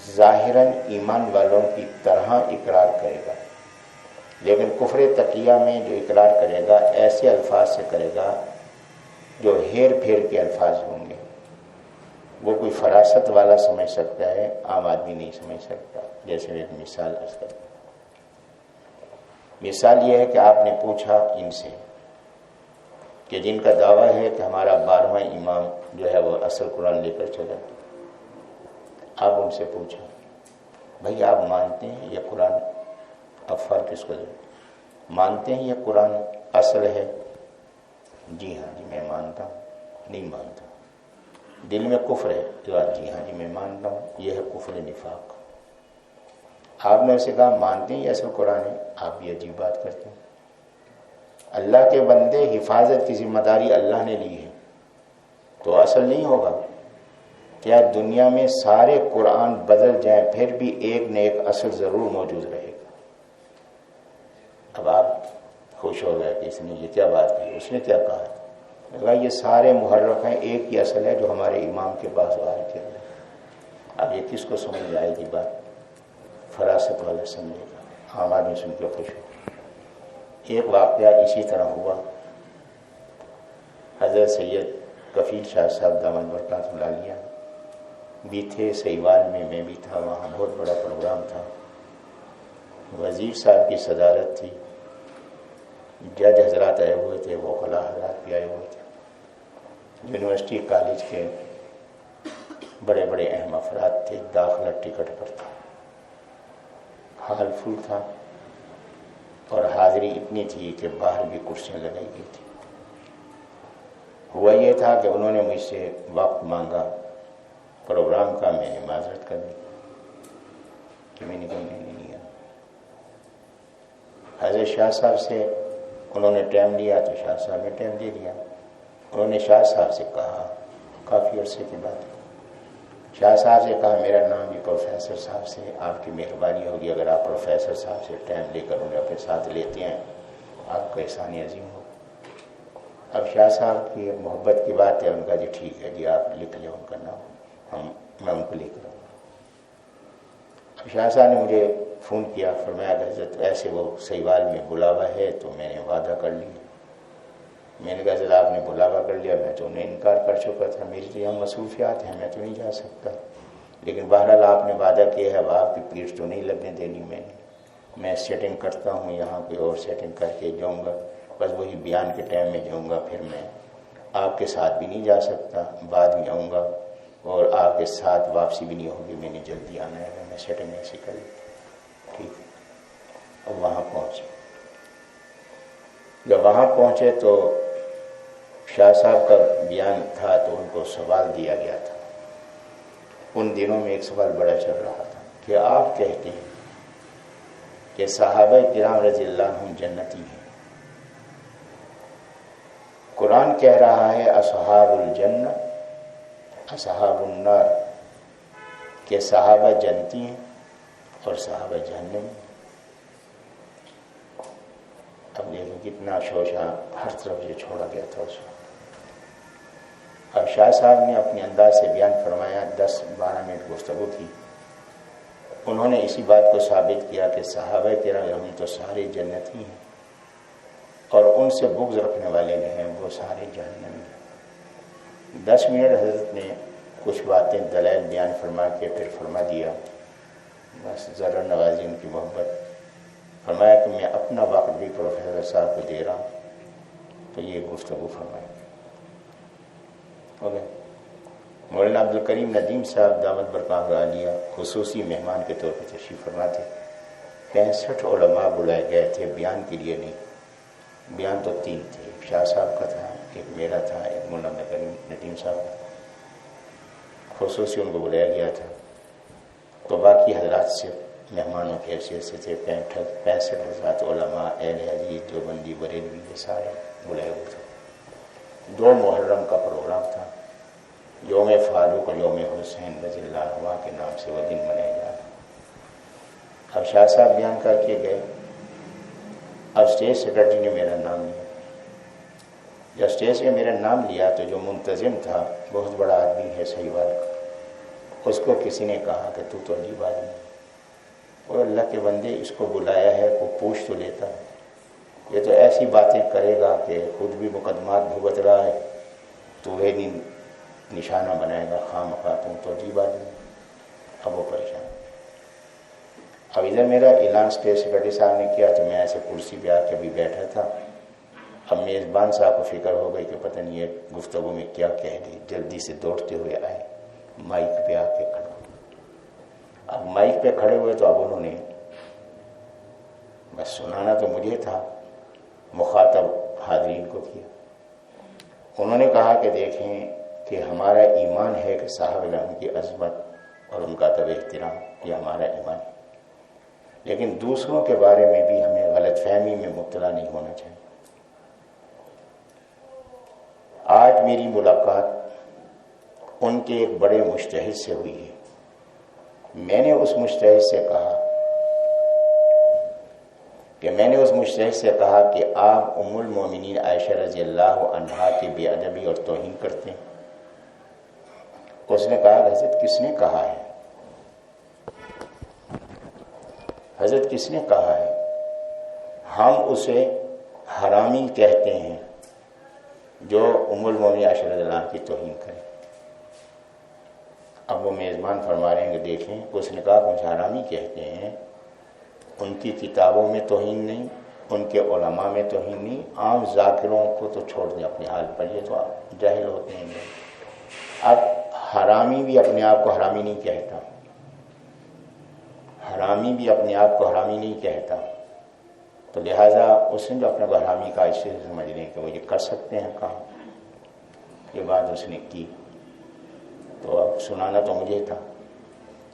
ظاہراً ایمان والوں کی طرح اقرار کرے گا، لیکن کفر تقیہ میں جو اقرار کرے گا ایسے الفاظ سے کرے گا جو ہیر پھیر کے الفاظ ہوں گے۔ وہ کوئی فراست والا سمجھ سکتا ہے، عام آدمی نہیں سمجھ سکتا۔ جیسے ایک مثال عرض کرتا ہوں۔ مثال یہ ہے کہ آپ نے پوچھا ان سے کہ جن کا دعویٰ ہے کہ ہمارا 12واں امام جو ہے وہ اصل قرآن لے کر چلا، آپ ان سے پوچھا بھائی آپ مانتے ہیں یہ قرآن، اب فرق اس کو مانتے ہیں یہ قرآن اصل ہے؟ جی ہاں جی میں مانتا ہوں۔ نہیں مانتا، دل میں کفر ہے، جی ہاں جی میں مانتا ہوں، یہ ہے کفر نفاق۔ آپ نے اسے کہا مانتے ہیں یہ اصل قرآن ہے؟ آپ بھی عجیب بات کرتے ہیں۔ اللہ کے بندے حفاظت کی ذمہ داری اللہ نے لی ہے تو اصل نہیں ہوگا کیا؟ دنیا میں سارے قرآن بدل جائیں پھر بھی ایک نہ ایک اصل ضرور موجود رہے گا۔ اب آپ خوش ہو گئے کہ اس نے یہ کیا بات کی، اس نے کیا کہا؟ یہ سارے محرف ہیں، ایک ہی اصل ہے جو ہمارے امام کے پاس آئے تھے۔ اب یہ کس کو سمجھ آئے گی بات؟ فراست والا سمجھے گا، عام آدمی سن کے خوش ہو۔ ایک واقعہ اسی طرح ہوا۔ حضرت سید کفیل شاہ صاحب دامن برکات عالیہ بھی تھے، سیوال میں بھی تھا، وہاں بہت بڑا پروگرام تھا، وزیر صاحب کی صدارت تھی، جج حضرات آئے ہوئے تھے، وکلاء حضرات بھی آئے ہوئے تھے، یونیورسٹی کالج کے بڑے بڑے اہم افراد تھے، داخلہ ٹکٹ پر تھا، ہال فل تھا اور حاضری اتنی تھی کہ باہر بھی کرسیاں لگائی گئی تھی۔ ہوا یہ تھا کہ انہوں نے مجھ سے وقت مانگا پروگرام کا، میں نے معذرت کر دی کہ میں نے کہا نہیں لیا۔ حضرت شاہ صاحب سے انہوں نے ٹائم لیا تو شاہ صاحب نے ٹائم دے دیا۔ انہوں نے شاہ صاحب سے کہا، کافی عرصے کی بات ہے، شاہ صاحب سے کہا میرا نام بھی پروفیسر صاحب سے، آپ کی مہربانی ہوگی اگر آپ پروفیسر صاحب سے ٹائم لے کر انہیں اپنے ساتھ لیتے ہیں، آپ کا احسان عظیم ہو۔ اب شاہ صاحب کی محبت کی بات ہے، ان کا جی ٹھیک ہے جی آپ لکھ لیں ان کا نام، میں ان کو لکھ رہا ہوں۔ اب شاہ صاحب نے مجھے فون کیا، فرمایا کہ حضرت ایسے وہ سیوال میں بلاوا ہے تو میں نے وعدہ کر لیا۔ میں نے کہا حضرت آپ نے بلاوا کر لیا، میں تو انہیں انکار کر چکا تھا، میری تو یہاں مصروفیات ہیں، میں تو نہیں جا سکتا، لیکن بہرحال آپ نے وعدہ کیا ہے، اب آپ کی پیٹھ تو نہیں لگنے دینی میں سیٹنگ کرتا ہوں یہاں پہ اور سیٹنگ کر کے جاؤں گا، بس وہی بیان کے ٹائم میں جاؤں گا، پھر میں آپ کے ساتھ بھی نہیں جا سکتا، بعد میں آؤں گا اور آپ کے ساتھ واپسی بھی نہیں ہوگی، میں نے جلدی آنا ہے، میں سیٹنگ ایسی کر لی۔ ٹھیک ہے، اب وہاں پہنچے۔ جب وہاں پہنچے تو شاہ صاحب کا بیان تھا تو ان کو سوال دیا گیا تھا۔ ان دنوں میں ایک سوال بڑا چل رہا تھا کہ آپ کہتے ہیں کہ صحابہ کرام رضی اللہ عنہم جنتی ہیں، قرآن کہہ رہا ہے اصحاب الجنہ اصحاب النار، کہ صحابہ جنتی ہیں اور صحابہ جہنم۔ اب دیکھیں کتنا شوشہ ہر طرف یہ چھوڑا گیا تھا اس وقت۔ اب شاہ صاحب نے اپنے انداز سے بیان فرمایا، 10-12 منٹ گفتگو کی، انہوں نے اسی بات کو ثابت کیا کہ صحابہ کرام ہم تو سارے جنتی ہیں اور ان سے بغض رکھنے والے جو ہیں وہ سارے جہنم میں۔ 10 منٹ حضرت نے کچھ باتیں دلائل بیان فرما کے پھر فرما دیا، بس ذرا نوازی ان کی محبت، فرمایا کہ میں اپنا وقت بھی پروفیسر صاحب کو دے رہا ہوں، تو یہ گفتگو فرمائی۔ اوکے، مولانا عبد الکریم ندیم صاحب دعوت برقرار عالیہ خصوصی مہمان کے طور پر تشریف فرما تھے۔ 65 علماء بلائے گئے تھے، بیان کے لیے نہیں، بیان تو 3 تھے، ایک شاہ صاحب کا تھا، ایک میرا تھا، ایک مولانا عبد الکریم ندیم صاحب کا، خصوصی ان کو بلایا گیا تھا۔ تو باقی حضرات سے مہمانوں کی حیثیت سے تھے 65 حضرات علماء، اہل حدیث، دیوبندی، بریلوی، یہ سارے بلائے ہوئے تھے۔ 2 محرم کا پروگرام تھا، یوم فاروق اور یوم حسین رضی اللہ عنہ کے نام سے وہ دن منایا جا رہا۔ اب شاہ صاحب بیان کر کے گئے، اب اسٹیج سیکرٹری نے میرا نام لیا۔ جب اسٹیج پہ میرا نام لیا تو جو منتظم تھا، بہت بڑا آدمی ہے سہیوال کا، اس کو کسی نے کہا کہ تو عجیب آدمی ہے، اور اللہ کے بندے اس کو بلایا ہے، وہ پوچھ تو لیتا ہے، یہ تو ایسی باتیں کرے گا کہ خود بھی مقدمات بھگت رہا ہے، تو وہ نہیں نشانہ بنائے گا، خواہ مخواہ تم تو عجیب آدمی۔ اب وہ پریشان، اب ادھر میرا اعلان اسٹیج سیکرٹری صاحب نے کیا تو میں ایسے کرسی پہ آ کے ابھی بیٹھا تھا۔ اب میزبان صاحب کو فکر ہو گئی کہ پتہ نہیں یہ گفتگو میں کیا کہہ گئی، جلدی سے دوڑتے ہوئے آئے، مائک پہ آ کے کھڑے۔ اب مائک پہ کھڑے ہوئے تو اب انہوں نے، بس سنانا تو مجھے تھا، مخاطب حاضرین کو کیا۔ انہوں نے کہا کہ دیکھیں کہ ہمارا ایمان ہے کہ صاحب علم کی عظمت اور ان کا ادب احترام، یہ ہمارا ایمان ہے، لیکن دوسروں کے بارے میں بھی ہمیں غلط فہمی میں مبتلا نہیں ہونا چاہیے۔ آج میری ملاقات ان کے ایک بڑے مجتہد سے ہوئی ہے۔ میں نے اس مجتہد سے کہا کہ آپ ام المومنین عائشہ رضی اللہ عنہا کی بے ادبی اور توہین کرتے ہیں۔ اس نے کہا حضرت کس نے کہا ہے؟ حضرت کس نے کہا ہے؟ ہم اسے حرامی کہتے ہیں جو ام المومنین عائشہ رضی اللہ عنہا کی توہین کرے۔ اب وہ میزبان فرما رہے ہیں کہ دیکھیں، اس نے کہا مجھے حرامی کہتے ہیں، ان کی کتابوں میں توہین نہیں، ان کے علماء میں توہین نہیں، عام ذاکروں کو تو چھوڑ دیں اپنے حال پر، یہ تو جاہل ہوتے ہیں۔ اب حرامی بھی اپنے آپ کو حرامی نہیں کہتا، حرامی بھی اپنے آپ کو حرامی نہیں کہتا، تو لہٰذا اس نے جو اپنے کو حرامی کا اس سے سمجھ لیں کہ وہ یہ کر سکتے ہیں کام، یہ بات اس نے کی۔ تو اب سنانا تو مجھے تھا،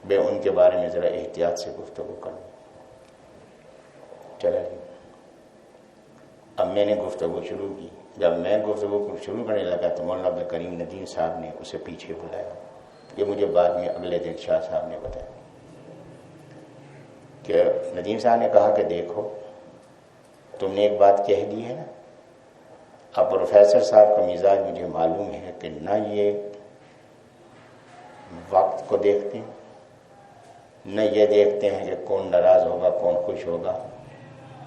میں ان کے بارے میں ذرا احتیاط سے گفتگو کروں۔ چلا جی، اب میں نے گفتگو شروع کی۔ جب میں گفتگو شروع کرنے لگا تو مولانا عبد الکریم ندیم صاحب نے اسے پیچھے بلایا۔ یہ مجھے بعد میں اگلے دن شاہ صاحب نے بتایا کہ ندیم صاحب نے کہا کہ دیکھو تم نے ایک بات کہہ دی ہے نا، اب پروفیسر صاحب کا مزاج مجھے معلوم ہے کہ نہ یہ وقت کو دیکھتے ہیں، نہ یہ دیکھتے ہیں کہ کون ناراض ہوگا کون خوش ہوگا،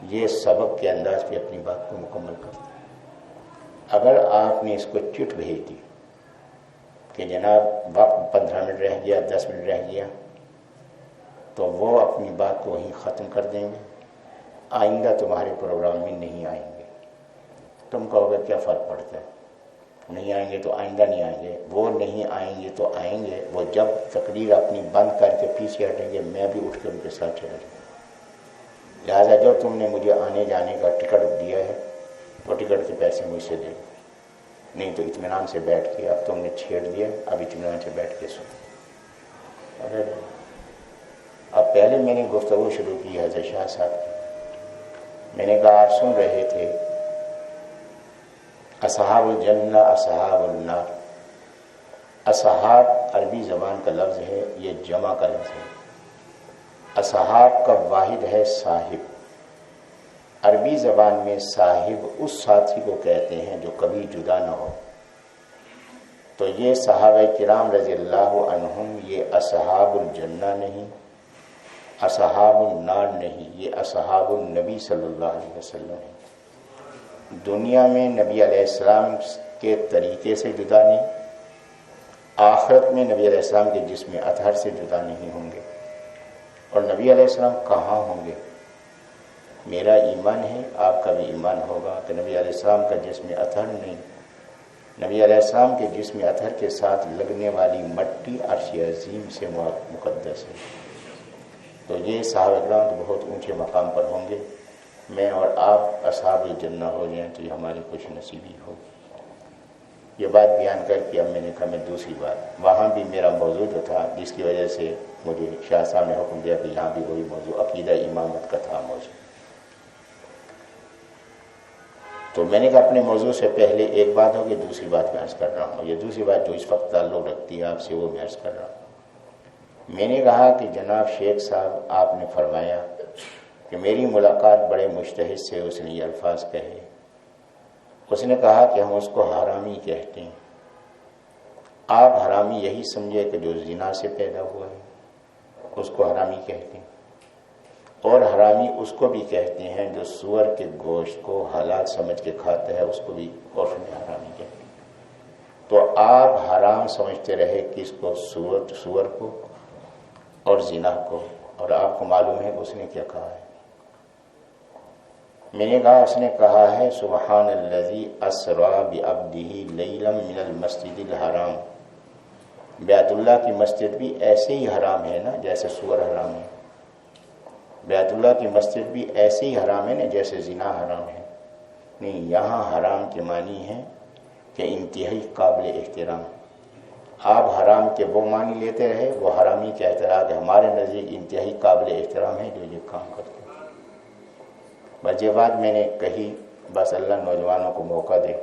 یہ سبق کے انداز پہ اپنی بات کو مکمل کرتے ہیں۔ اگر آپ نے اس کو چٹ بھیج دی کہ جناب وقت 15 منٹ رہ گیا، 10 منٹ رہ گیا، تو وہ اپنی بات کو وہیں ختم کر دیں گے، آئندہ تمہارے پروگرام میں نہیں آئیں گے۔ تم کہو گے کیا فرق پڑتا ہے، نہیں آئیں گے تو آئندہ نہیں آئیں گے، وہ نہیں آئیں گے تو آئیں گے، وہ جب تقریر اپنی بند کر کے پیچھے ہٹیں گے میں بھی اٹھ کے ان کے ساتھ چلا جاؤں گا۔ لہٰذا جو تم نے مجھے آنے جانے کا ٹکٹ دیا ہے وہ ٹکٹ کے پیسے مجھ سے دے دو، نہیں تو اطمینان سے بیٹھ کے، اب تم نے چھیڑ دیا، اب اطمینان سے بیٹھ کے سنو۔ اب پہلے میں نے گفتگو شروع کی حضرت شاہ صاحب کی، میں نے کہا آپ سن رہے تھے اصحاب الجنہ اصحاب النار۔ اصحاب عربی زبان کا لفظ ہے، یہ جمع کا لفظ ہے۔ اصحاب کا واحد ہے صاحب۔ عربی زبان میں صاحب اس ساتھی کو کہتے ہیں جو کبھی جدا نہ ہو۔ تو یہ صحابہ کرام رضی اللہ عنہم یہ اصحاب الجنہ نہیں، اصحاب النار نہیں، یہ اصحاب النبی صلی اللہ علیہ وسلم ہے۔ دنیا میں نبی علیہ السلام کے طریقے سے جدا نہیں، آخرت میں نبی علیہ السلام کے جسم اطہر سے جدا نہیں ہوں گے۔ اور نبی علیہ السلام کہاں ہوں گے؟ میرا ایمان ہے، آپ کا بھی ایمان ہوگا کہ نبی علیہ السلام کا جسم اطہر نہیں، نبی علیہ السلام کے جسم اطہر کے ساتھ لگنے والی مٹی عرش عظیم سے مقدس ہے۔ تو یہ صحابہ کرام تو بہت اونچے مقام پر ہوں گے، میں اور آپ اصحاب الجنہ ہو جائیں تو یہ ہماری خوش نصیبی ہوگی۔ یہ بات بیان کر کے اب میں نے کہا میں دوسری بات، وہاں بھی میرا موضوع جو تھا جس کی وجہ سے مجھے شاہ صاحب نے حکم دیا کہ یہاں بھی وہی موضوع عقیدہ امامت کا تھا موضوع، تو میں نے کہا اپنے موضوع سے پہلے ایک بات ہوگی، دوسری بات میں عرض کر رہا ہوں۔ یہ دوسری بات جو اس وقت تعلق رکھتی ہے آپ سے وہ میں عرض کر رہا ہوں۔ میں نے کہا کہ جناب شیخ صاحب آپ نے فرمایا کہ میری ملاقات بڑے مجتہد سے، اس نے یہ الفاظ کہے، اس نے کہا کہ ہم اس کو حرامی کہتے ہیں، آپ حرامی یہی سمجھے کہ جو زنا سے پیدا ہوا ہے اس کو حرامی کہتے ہیں، اور حرامی اس کو بھی کہتے ہیں جو سور کے گوشت کو حلال سمجھ کے کھاتا ہے، اس کو بھی عرف میں حرامی کہتے ہیں۔ تو آپ حرام سمجھتے رہے کس کو؟ سور کو اور زنا کو، اور آپ کو معلوم ہے اس نے کیا کہا ہے؟ میں نے کہا اس نے کہا ہے سبحان الذی اسری بعبدہ لیلا من المسجد الحرام۔ بیت اللہ کی مسجد بھی ایسے ہی حرام ہے نا جیسے سور حرام ہے، بیت اللہ کی مسجد بھی ایسے ہی حرام ہے نا جیسے زنا حرام ہے۔ نہیں، یہاں حرام کے معنی ہے کہ انتہائی قابل احترام۔ آپ حرام کے وہ معنی لیتے رہے، وہ حرامی کہتا رہا کہ ہمارے نزدیک انتہائی قابل احترام ہے جو یہ کام کرتے ہیں۔ بس یہ بات میں نے کہی، بس اللہ نوجوانوں کو موقع دے،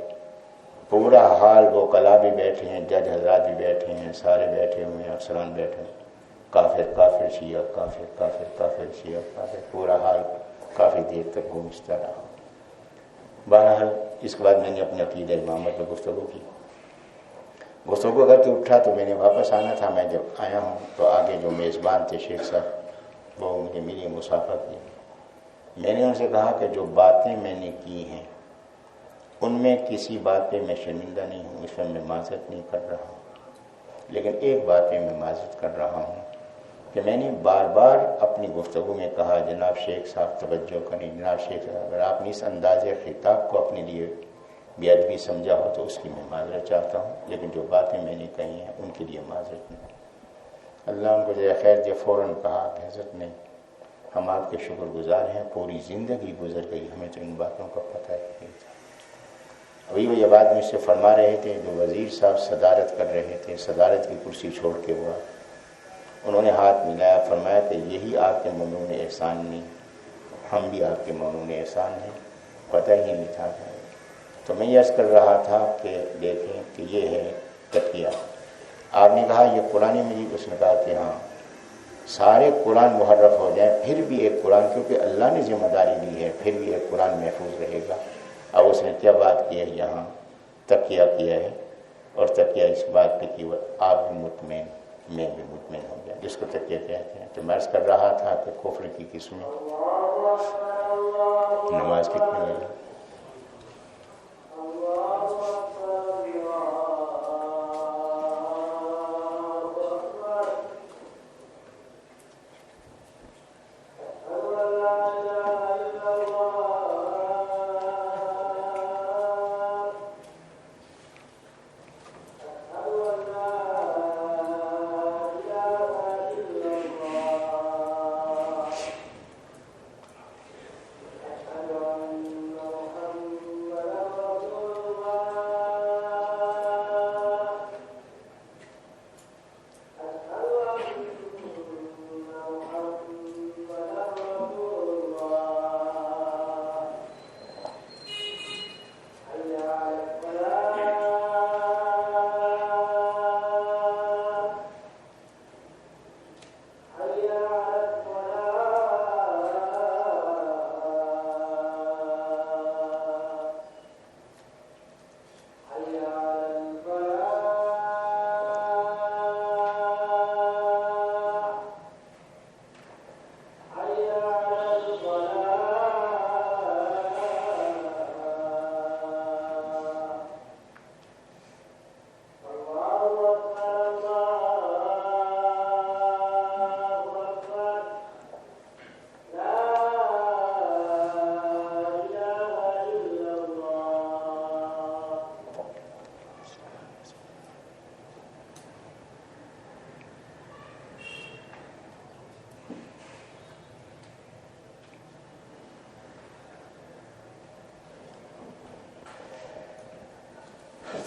پورا حال وہ کلا بھی بیٹھے ہیں، جج حضرات بھی بیٹھے ہیں، سارے بیٹھے ہوئے ہیں، افسران بیٹھے ہیں، کافر کافر شیعہ، کافر کافر کافر شیعہ کافر، پورا حال کافی دیر تک گونجتا رہا۔ بہرحال اس کے بعد میں نے اپنے عقیدہ امامت میں گفتگو کی، گفتگو کر کے اٹھا تو میں نے واپس آنا تھا۔ میں جب آیا ہوں تو آگے جو میزبان تھے شیخ صاحب، وہ مجھے ملی، مصافحہ کی۔ میں نے ان سے کہا کہ جو باتیں میں نے کی ہیں ان میں کسی بات پہ میں شرمندہ نہیں ہوں، اس میں میں معذرت نہیں کر رہا ہوں، لیکن ایک بات پہ میں معذرت کر رہا ہوں کہ میں نے بار بار اپنی گفتگو میں کہا جناب شیخ صاحب توجہ کریں، جناب شیخ صاحب، اگر آپ نے اس انداز خطاب کو اپنے لیے بے ادبی سمجھا ہو تو اس کی میں معذرت چاہتا ہوں، لیکن جو باتیں میں نے کہی ہیں ان کے لیے معذرت نہیں۔ اللہ ان کو جزائے خیر دے، فوراً کہا کہ حضرت نے ہم آپ کے شکر گزار ہیں، پوری زندگی گزر گئی ہمیں تو ان باتوں کا پتہ نہیں تھا۔ ابھی وہ یہ بات مجھ سے فرما رہے تھے، جو وزیر صاحب صدارت کر رہے تھے، صدارت کی کرسی چھوڑ کے ہوا، انہوں نے ہاتھ ملایا، فرمایا کہ یہی آپ کے ممنون احسان نہیں، ہم بھی آپ کے ممنون احسان ہیں، پتہ ہی نہیں تھا۔ تو میں یہ عرض کر رہا تھا کہ دیکھیں کہ یہ ہے تقیہ۔ آپ نے کہا یہ قرآن مجید، اس نے کہا کہ ہاں، سارے قرآن محرف ہو جائیں پھر بھی ایک قرآن، کیونکہ اللہ نے ذمہ داری دی ہے، پھر بھی ایک قرآن محفوظ رہے گا۔ اب اس نے کیا بات کی ہے، یہاں تقیہ کیا ہے، اور تقیہ اس بات پہ کہ آپ بھی مطمئن، میں بھی مطمئن ہو جائے، جس کو تقیہ کہتے ہیں۔ تو میں عرض کر رہا تھا کہ کفر کی قسمیں، نماز کتنے بجے؟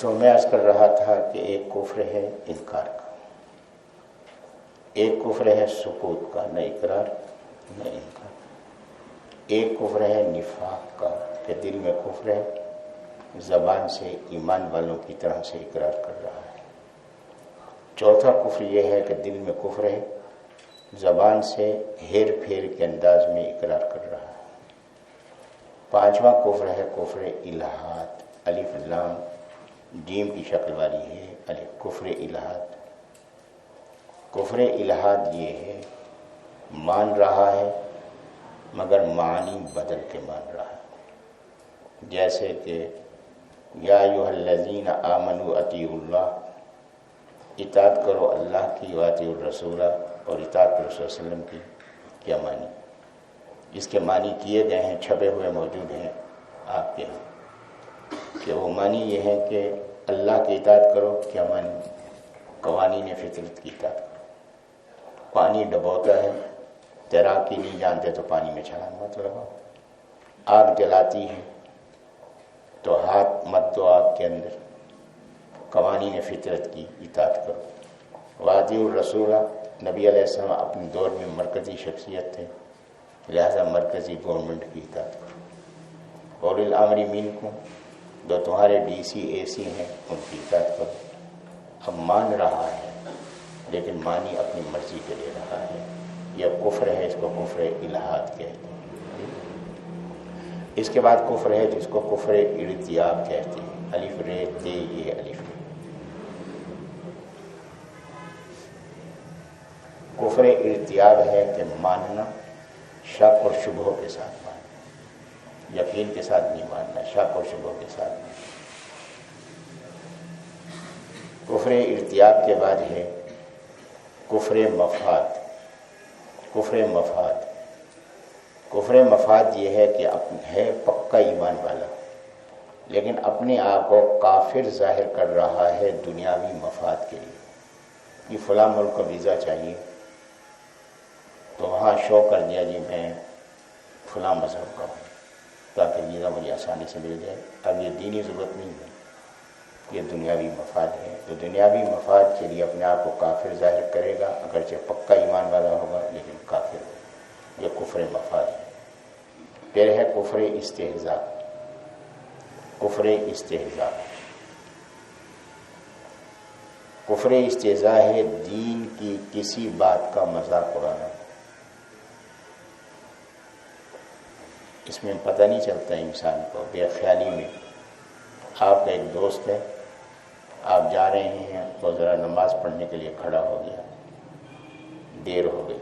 تو میں عرض کر رہا تھا کہ ایک کفر ہے انکار کا، ایک کفر ہے سکوت کا، نہ اقرار نہ انکار، ایک کفر ہے نفاق کا کہ دل میں کفر ہے، زبان سے ایمان والوں کی طرح سے اقرار کر رہا ہے، چوتھا کفر یہ ہے کہ دل میں کفر ہے، زبان سے ہیر پھیر کے انداز میں اقرار کر رہا ہے، پانچواں کفر ہے کفر الہاد، الف لام جیم کی شکل والی ہے الف، کفر الہاد۔ کفر الہاد یہ ہے مان رہا ہے مگر معنی بدل کے مان رہا ہے، جیسے کہ یا ایھا الذین آمنوا اطیعوا اللہ، اطاعت کرو اللہ کی، واطیعوا الرسول اور اطاعت کرو رسول صلی اللہ علیہ وسلم کی، کیا معنی؟ اس کے معنی کیے گئے ہیں، چھپے ہوئے موجود ہیں آپ کے ہاں، کہ وہ معنی یہ ہے کہ اللہ کی اطاعت کرو، کیا معنی؟ قوانین فطرت کی اطاعت کرو۔ پانی ڈبوتا ہے، تیراکی نہیں جانتے تو پانی میں چھلانگ مت لگاؤ، آگ جلاتی ہے تو ہاتھ مت دو آگ کے اندر، قوانین فطرت کی اطاعت کرو۔ واطیعوا الرسول، نبی علیہ السلام اپنے دور میں مرکزی شخصیت تھے، لہذا مرکزی گورنمنٹ کی اطاعت کرو۔ اولی الامر منکم، جو تمہارے ڈی سی اے سی ہیں ان کی اطاعت کرو۔ اب مان رہا ہے لیکن مانی اپنی مرضی کے لے رہا ہے، یہ کفر ہے، اس کو کفر الہاد کہتے ہیں۔ اس کے بعد کفر ہے جس کو کفر ارتیاب کہتے ہیں، الف رے تے یہ الف۔ کفر ارتیاب ہے کہ ماننا شک اور شبہوں کے ساتھ ماننا، یقین کے ساتھ نہیں ماننا، شک اور شبہوں کے ساتھ ماننا۔ کفر ارتیاب کے بعد ہے کفر مفاد۔ کفر مفاد، کفر مفاد یہ ہے کہ ہے پکا ایمان والا لیکن اپنے آپ کو کافر ظاہر کر رہا ہے دنیاوی مفاد کے لیے، یہ فلاں ملک کا ویزا چاہیے تو وہاں شو کر دیا جی میں فلاں مذہب کا ہوں تاکہ ویزا مجھے آسانی سے مل جائے۔ اب یہ دینی ضرورت نہیں ہے، یہ دنیاوی مفاد ہے، تو دنیاوی مفاد کے لیے اپنے آپ کو کافر ظاہر کرے گا، اگرچہ پکا ایمان والا ہوگا لیکن کافر ہوگا، یہ کفر مفاد ہے۔ پھر ہے کفر استہزاء۔ کفر استہزاء، کفر استہزاء ہے دین کی کسی بات کا مذاق اڑانا۔ اس میں پتہ نہیں چلتا انسان کو، بے خیالی میں آپ کا ایک دوست ہے، آپ جا رہے ہیں، وہ ذرا نماز پڑھنے کے لیے کھڑا ہو گیا، دیر ہو گئی،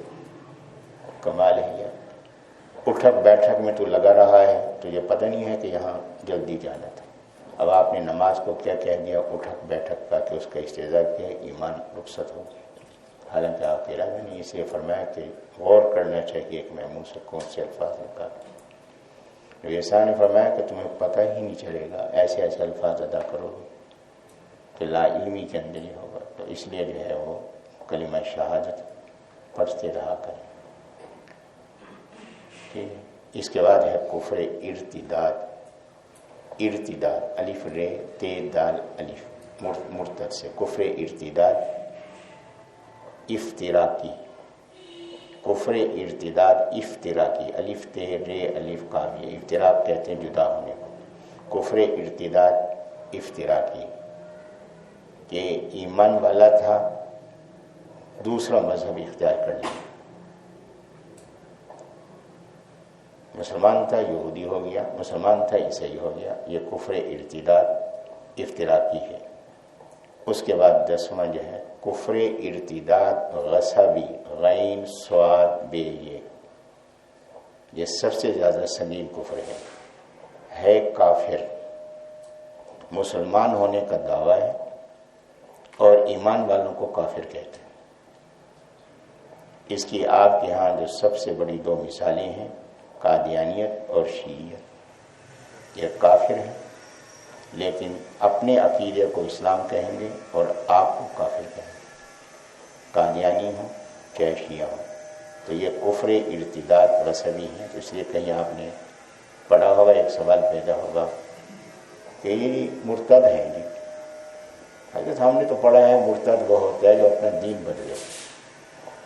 کمال ہے یا اٹھک بیٹھک میں تو لگا رہا ہے، تو یہ پتہ نہیں ہے کہ یہاں جلدی جانا تھا۔ اب آپ نے نماز کو کیا کہہ دیا، اٹھک بیٹھک کا، کہ اس کا استہزاء کیا، ایمان رخصت ہو گیا، حالانکہ آپ کے ارادہ نہیں۔ اس لیے فرمایا کہ غور کرنا چاہیے ایک محمود سے کون سے الفاظ نکالے۔ ایسا نے فرمایا کہ تمہیں پتہ ہی نہیں چلے گا، ایسے ایسے الفاظ ادا کرو گے کہ لا علمی کے اندر ہی ہوگا، تو اس لیے جو ہے وہ کلمہ شہادت پڑھتے رہا کریں۔ ٹھیک ہے، اس کے بعد ہے کفر ارتداد۔ ارتداد، الف رے تے دال الف، مرتد سے کفر ارتداد افتراقی۔ کفر ارتداد افتراقی، الف تے رے الف قاف، یہ افتراق کہتے ہیں جدا ہونے کو۔ کفر ارتداد افتراقی کہ ایمان والا تھا دوسرا مذہب اختیار کر لیا، مسلمان تھا یہودی ہو گیا، مسلمان تھا عیسائی ہو گیا، یہ کفر ارتداد افتراقی ہے۔ اس کے بعد 10واں جو ہے کفر ارتداد غصبی، غین صاد بے، یہ سب سے زیادہ سنگین کفر ہے کافر، مسلمان ہونے کا دعویٰ ہے اور ایمان والوں کو کافر کہتے ہیں۔ اس کی آپ کے ہاں جو سب سے بڑی دو مثالیں ہیں، قادیانیت اور شیعیت۔ یہ کافر ہیں لیکن اپنے عقیدے کو اسلام کہیں گے اور آپ کو کافر کہیں گے، قادیانی ہوں چاہے شیعہ ہوں، تو یہ کفر ارتداد غصبی ہیں۔ تو اس لیے کہیں آپ نے پڑھا ہوگا، ایک سوال پیدا ہوگا کہ یہ مرتد ہیں جی، حضرت ہم نے تو پڑھا ہے مرتد وہ ہوتا ہے جو اپنا دین بدلے.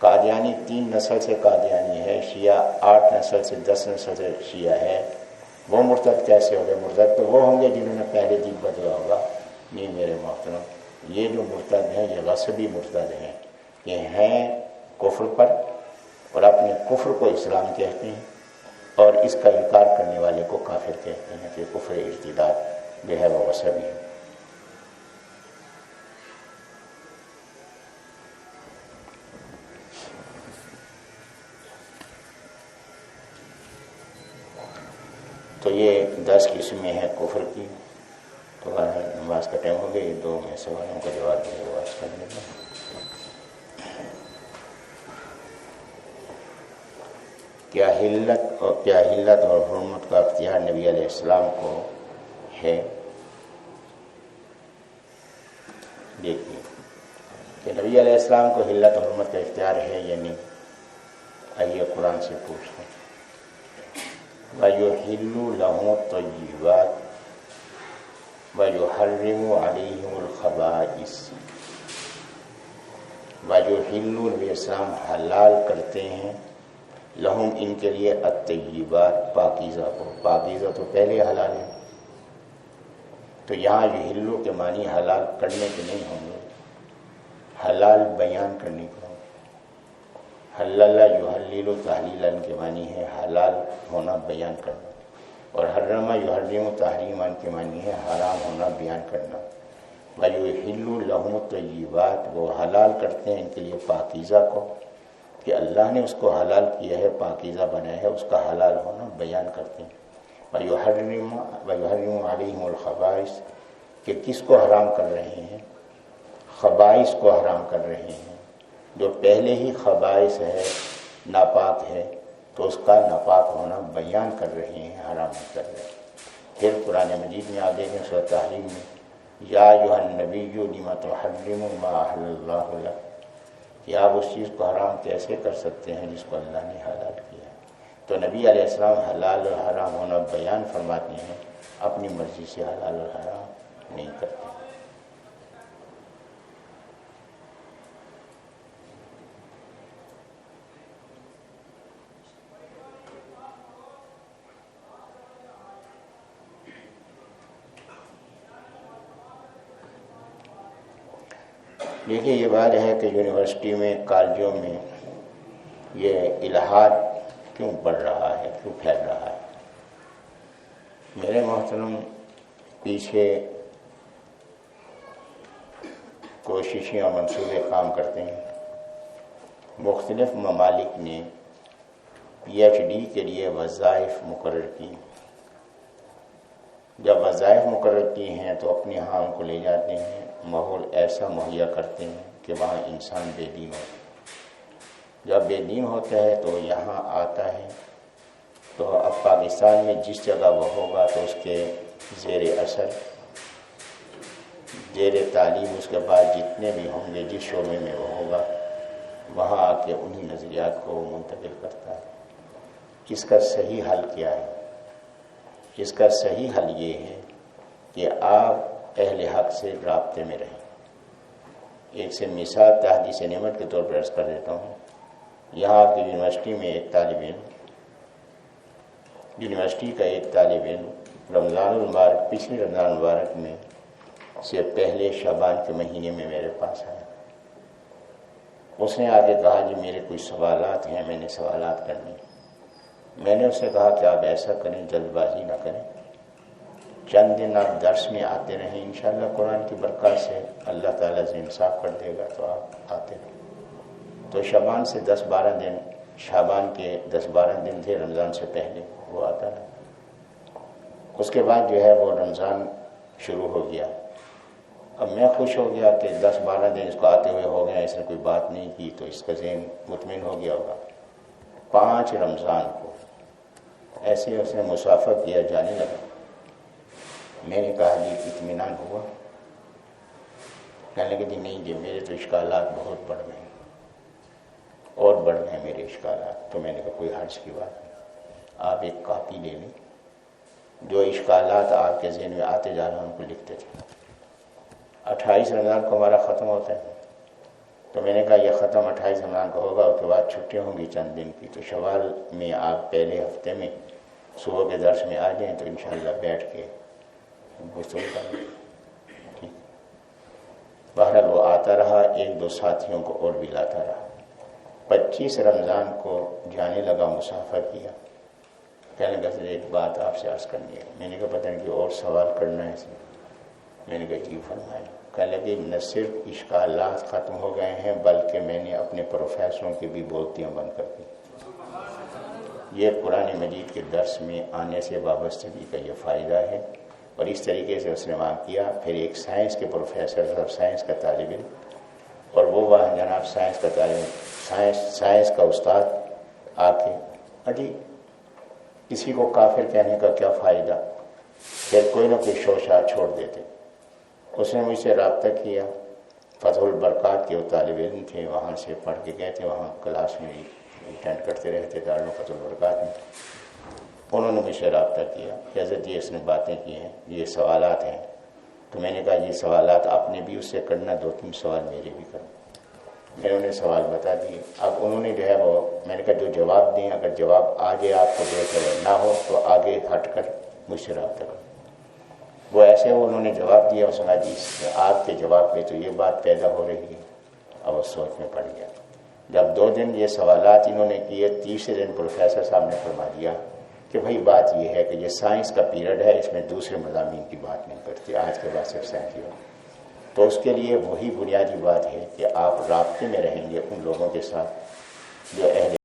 قادیانی 3 نسل سے قادیانی ہے، شیعہ 8 نسل سے 10 نسل سے شیعہ ہے. وہ مرتد کیسے ہو گئے؟ مرتد تو وہ ہوں گے جنہوں نے پہلے دین بدلا ہوگا. نہیں میرے محترم، یہ جو مرتد ہیں یہ غصبی مرتد ہیں. یہ ہیں کفر پر اور اپنے کفر کو اسلام کہتے ہیں، اور اس کا انکار کرنے والے کو کافر کہتے ہیں کہ کفر ارتداد جو ہے وہ غصبی ہے. تو یہ 10 قسمیں ہیں کفر کی. تو نماز کا ٹائم ہو گیا، یہ 2 میں سوالوں کا جواب دے آواز کر لیتا ہوں. کیا حلت اور حرمت کا اختیار نبی علیہ السلام کو ہے؟ دیکھیے کہ نبی علیہ السلام کو حلت اور حرمت کا اختیار ہے یا نہیں. آئیے قرآن سے پوچھتے ہیں. وَيُحِلُّ لَهُمُ الطَّيِّبَاتِ وَيُحَرِّمُ عَلَيْهِمُ الْخَبَائِثَ. وَيُحِلُّ نبی السلام حلال کرتے ہیں لہم ان کے لیے الطیبات پاکیزہ کو. پاکیزہ تو پہلے حلال ہے، تو یہاں یحلو کے معنی حلال کرنے کے نہیں ہوں گے، حلال بیان کرنے کے ہوں گے. حلل یحلل تحلیلا کے معنی ہے حلال ہونا بیان کرنا، اور حرم یحرم تحریما کے معنی ہے حرام ہونا بیان کرنا. وَيُحِلُّ لَهُمُ الطَّيِّبَاتِ وہ حلال کرتے ہیں ان کے لیے پاکیزہ کو، کہ اللہ نے اس کو حلال کیا ہے، پاکیزہ بنایا ہے، اس کا حلال ہونا بیان کرتے ہیں. وَيُحَرِّمُ عَلَيْهِمُ الْخَبَائِثَ کہ کس کو حرام کر رہے ہیں؟ خبائث کو حرام کر رہے ہیں. جو پہلے ہی خبائث ہے، ناپاک ہے، تو اس کا ناپاک ہونا بیان کر رہے ہیں، حرام نہیں کر رہے ہیں. پھر قرآن مجید میں آگے ہیں سورۃ تحریم میں یا ایھا النبی لم تحرم ما احل اللہ لک کہ آپ اس چیز کو حرام کیسے کر سکتے ہیں جس کو اللہ نے حلال کیا ہے. تو نبی علیہ السلام حلال اور حرام ہونا بیان فرماتے ہیں، اپنی مرضی سے حلال اور حرام نہیں کرتے. دیکھیے یہ بات ہے کہ یونیورسٹی میں، کالجوں میں یہ الحاد کیوں بڑھ رہا ہے، کیوں پھیل رہا ہے؟ میرے محترم، پیچھے کوششیں اور منصوبے کام کرتے ہیں. مختلف ممالک نے پی ایچ ڈی کے لیے وظائف مقرر کی. جب وظائف مقرر کی ہیں تو اپنے ہاں ان کو لے جاتے ہیں، ماحول ایسا مہیا کرتے ہیں کہ وہاں انسان بے دین ہوتا ہے. جب بے دین ہوتا ہے تو یہاں آتا ہے، تو اب پاکستان میں جس جگہ وہ ہوگا تو اس کے زیر اثر، زیر تعلیم اس کے بعد جتنے بھی ہوں گے، جس شعبے میں وہ ہوگا وہاں آ کے انہی نظریات کو منتقل کرتا ہے. اس کا صحیح حل کیا ہے؟ اس کا صحیح حل یہ ہے کہ آپ اہل حق سے رابطے میں رہیں. ایک سے مثال تحدیث نعمت کے طور پر عرض کر دیتا ہوں. یہاں کی یونیورسٹی میں ایک طالب علم، یونیورسٹی کا ایک طالب علم رمضان المبارک، پچھلے رمضان المبارک میں سے پہلے شعبان کے مہینے میں میرے پاس آیا. اس نے آگے کہا جی میرے کچھ سوالات ہیں، میں نے سوالات کرنے. میں نے اسے کہا کہ آپ ایسا کریں، جلد بازی نہ کریں، چند دن آپ درس میں آتے رہیں، انشاءاللہ قرآن کی برکات سے اللہ تعالیٰ سے انصاف کر دے گا تو آپ آتے رہیں. تو شعبان سے 10-12 دن، شعبان کے 10-12 دن تھے رمضان سے پہلے، وہ آتا رہا. اس کے بعد جو ہے وہ رمضان شروع ہو گیا. اب میں خوش ہو گیا کہ 10-12 دن اس کو آتے ہوئے ہو گیا، اس نے کوئی بات نہیں کی تو اس کا ذہن مطمئن ہو گیا ہوگا. 5 رمضان کو ایسے اس نے مسافر کیا، جانے لگا. میں نے کہا جی اطمینان ہوا؟ کہنے لگے جی نہیں جی میرے تو اشکالات بہت بڑھ گئے اور بڑھ گئے میرے اشکالات. تو میں نے کہا کوئی حرج کی بات نہیں، آپ ایک کاپی لے لیں، جو اشکالات آپ کے ذہن میں آتے جا رہے ہیں ان کو لکھتے تھے. 28 رمضان کو ہمارا ختم ہوتا ہے. تو میں نے کہا یہ ختم 28 رمضان کو ہوگا، اس کے بعد چھٹیاں ہوں گی چند دن کی، تو شوال میں آپ پہلے ہفتے میں صبح کے درس میں آ جائیں تو انشاءاللہ بیٹھ کے غسل کریں. ٹھیک. بہرحال وہ آتا رہا، 1-2 ساتھیوں کو اور بھی لاتا رہا. 25 رمضان کو جانے لگا، مسافر کیا. کہنے لگا سر ایک بات آپ سے عرض کرنی ہے. میں نے کہا پتہ نہیں کہ اور سوال کرنا ہے سر. میں نے کہا جی فرمائیں. کہنے لگے نہ صرف اشکالات ختم ہو گئے ہیں بلکہ میں نے اپنے پروفیسروں کی بھی بولتیاں بند کر دی. یہ قرآن مجید کے درس میں آنے سے وابستگی کا یہ فائدہ ہے. اور اس طریقے سے اس نے وہاں کیا. پھر ایک سائنس کے پروفیسر صاحب، سائنس کا طالب علم، اور وہ وہاں جناب سائنس کا طالب علم، سائنس کا استاد آ کے جی کسی کو کافر کہنے کا کیا فائدہ، پھر کوئی نہ کوئی شوشہ چھوڑ دیتے. اس نے مجھ سے رابطہ کیا. فتح البرکات کے وہ طالب علم تھے، وہاں سے پڑھ کے گئے تھے، وہاں کلاس میں اٹینڈ کرتے رہتے دارالعلوم فتح البرکات میں. انہوں نے مجھ سے رابطہ کیا کہ حضرت جی اس نے باتیں کی ہیں، یہ سوالات ہیں. تو میں نے کہا یہ سوالات آپ نے بھی اس سے کرنا، 2-3 سوال میرے بھی کرنا. میں انہوں نے سوال بتا دیے. اب انہوں نے جو ہے وہ میں نے کہا جو جواب دیں، اگر جواب آگے آپ کو بہتر نہ ہو تو آگے ہٹ کر مجھ سے رابطہ کرو. وہ ایسے انہوں نے جواب دیا. اس نے کہا جی آپ کے جواب پہ تو یہ بات پیدا ہو رہی ہے. اب وہ سوچ میں پڑ گیا. جب 2 دن یہ سوالات انہوں نے کیے، تیسرے دن پروفیسر صاحب نے فرما دیا کہ بھائی بات یہ ہے کہ یہ سائنس کا پیریڈ ہے، اس میں دوسرے مضامین کی بات نہیں کرتی، آج کے بعد صرف سائنس کی بات. تو اس کے لیے وہی بنیادی بات ہے کہ آپ رابطے میں رہیں گے ان لوگوں کے ساتھ جو اہل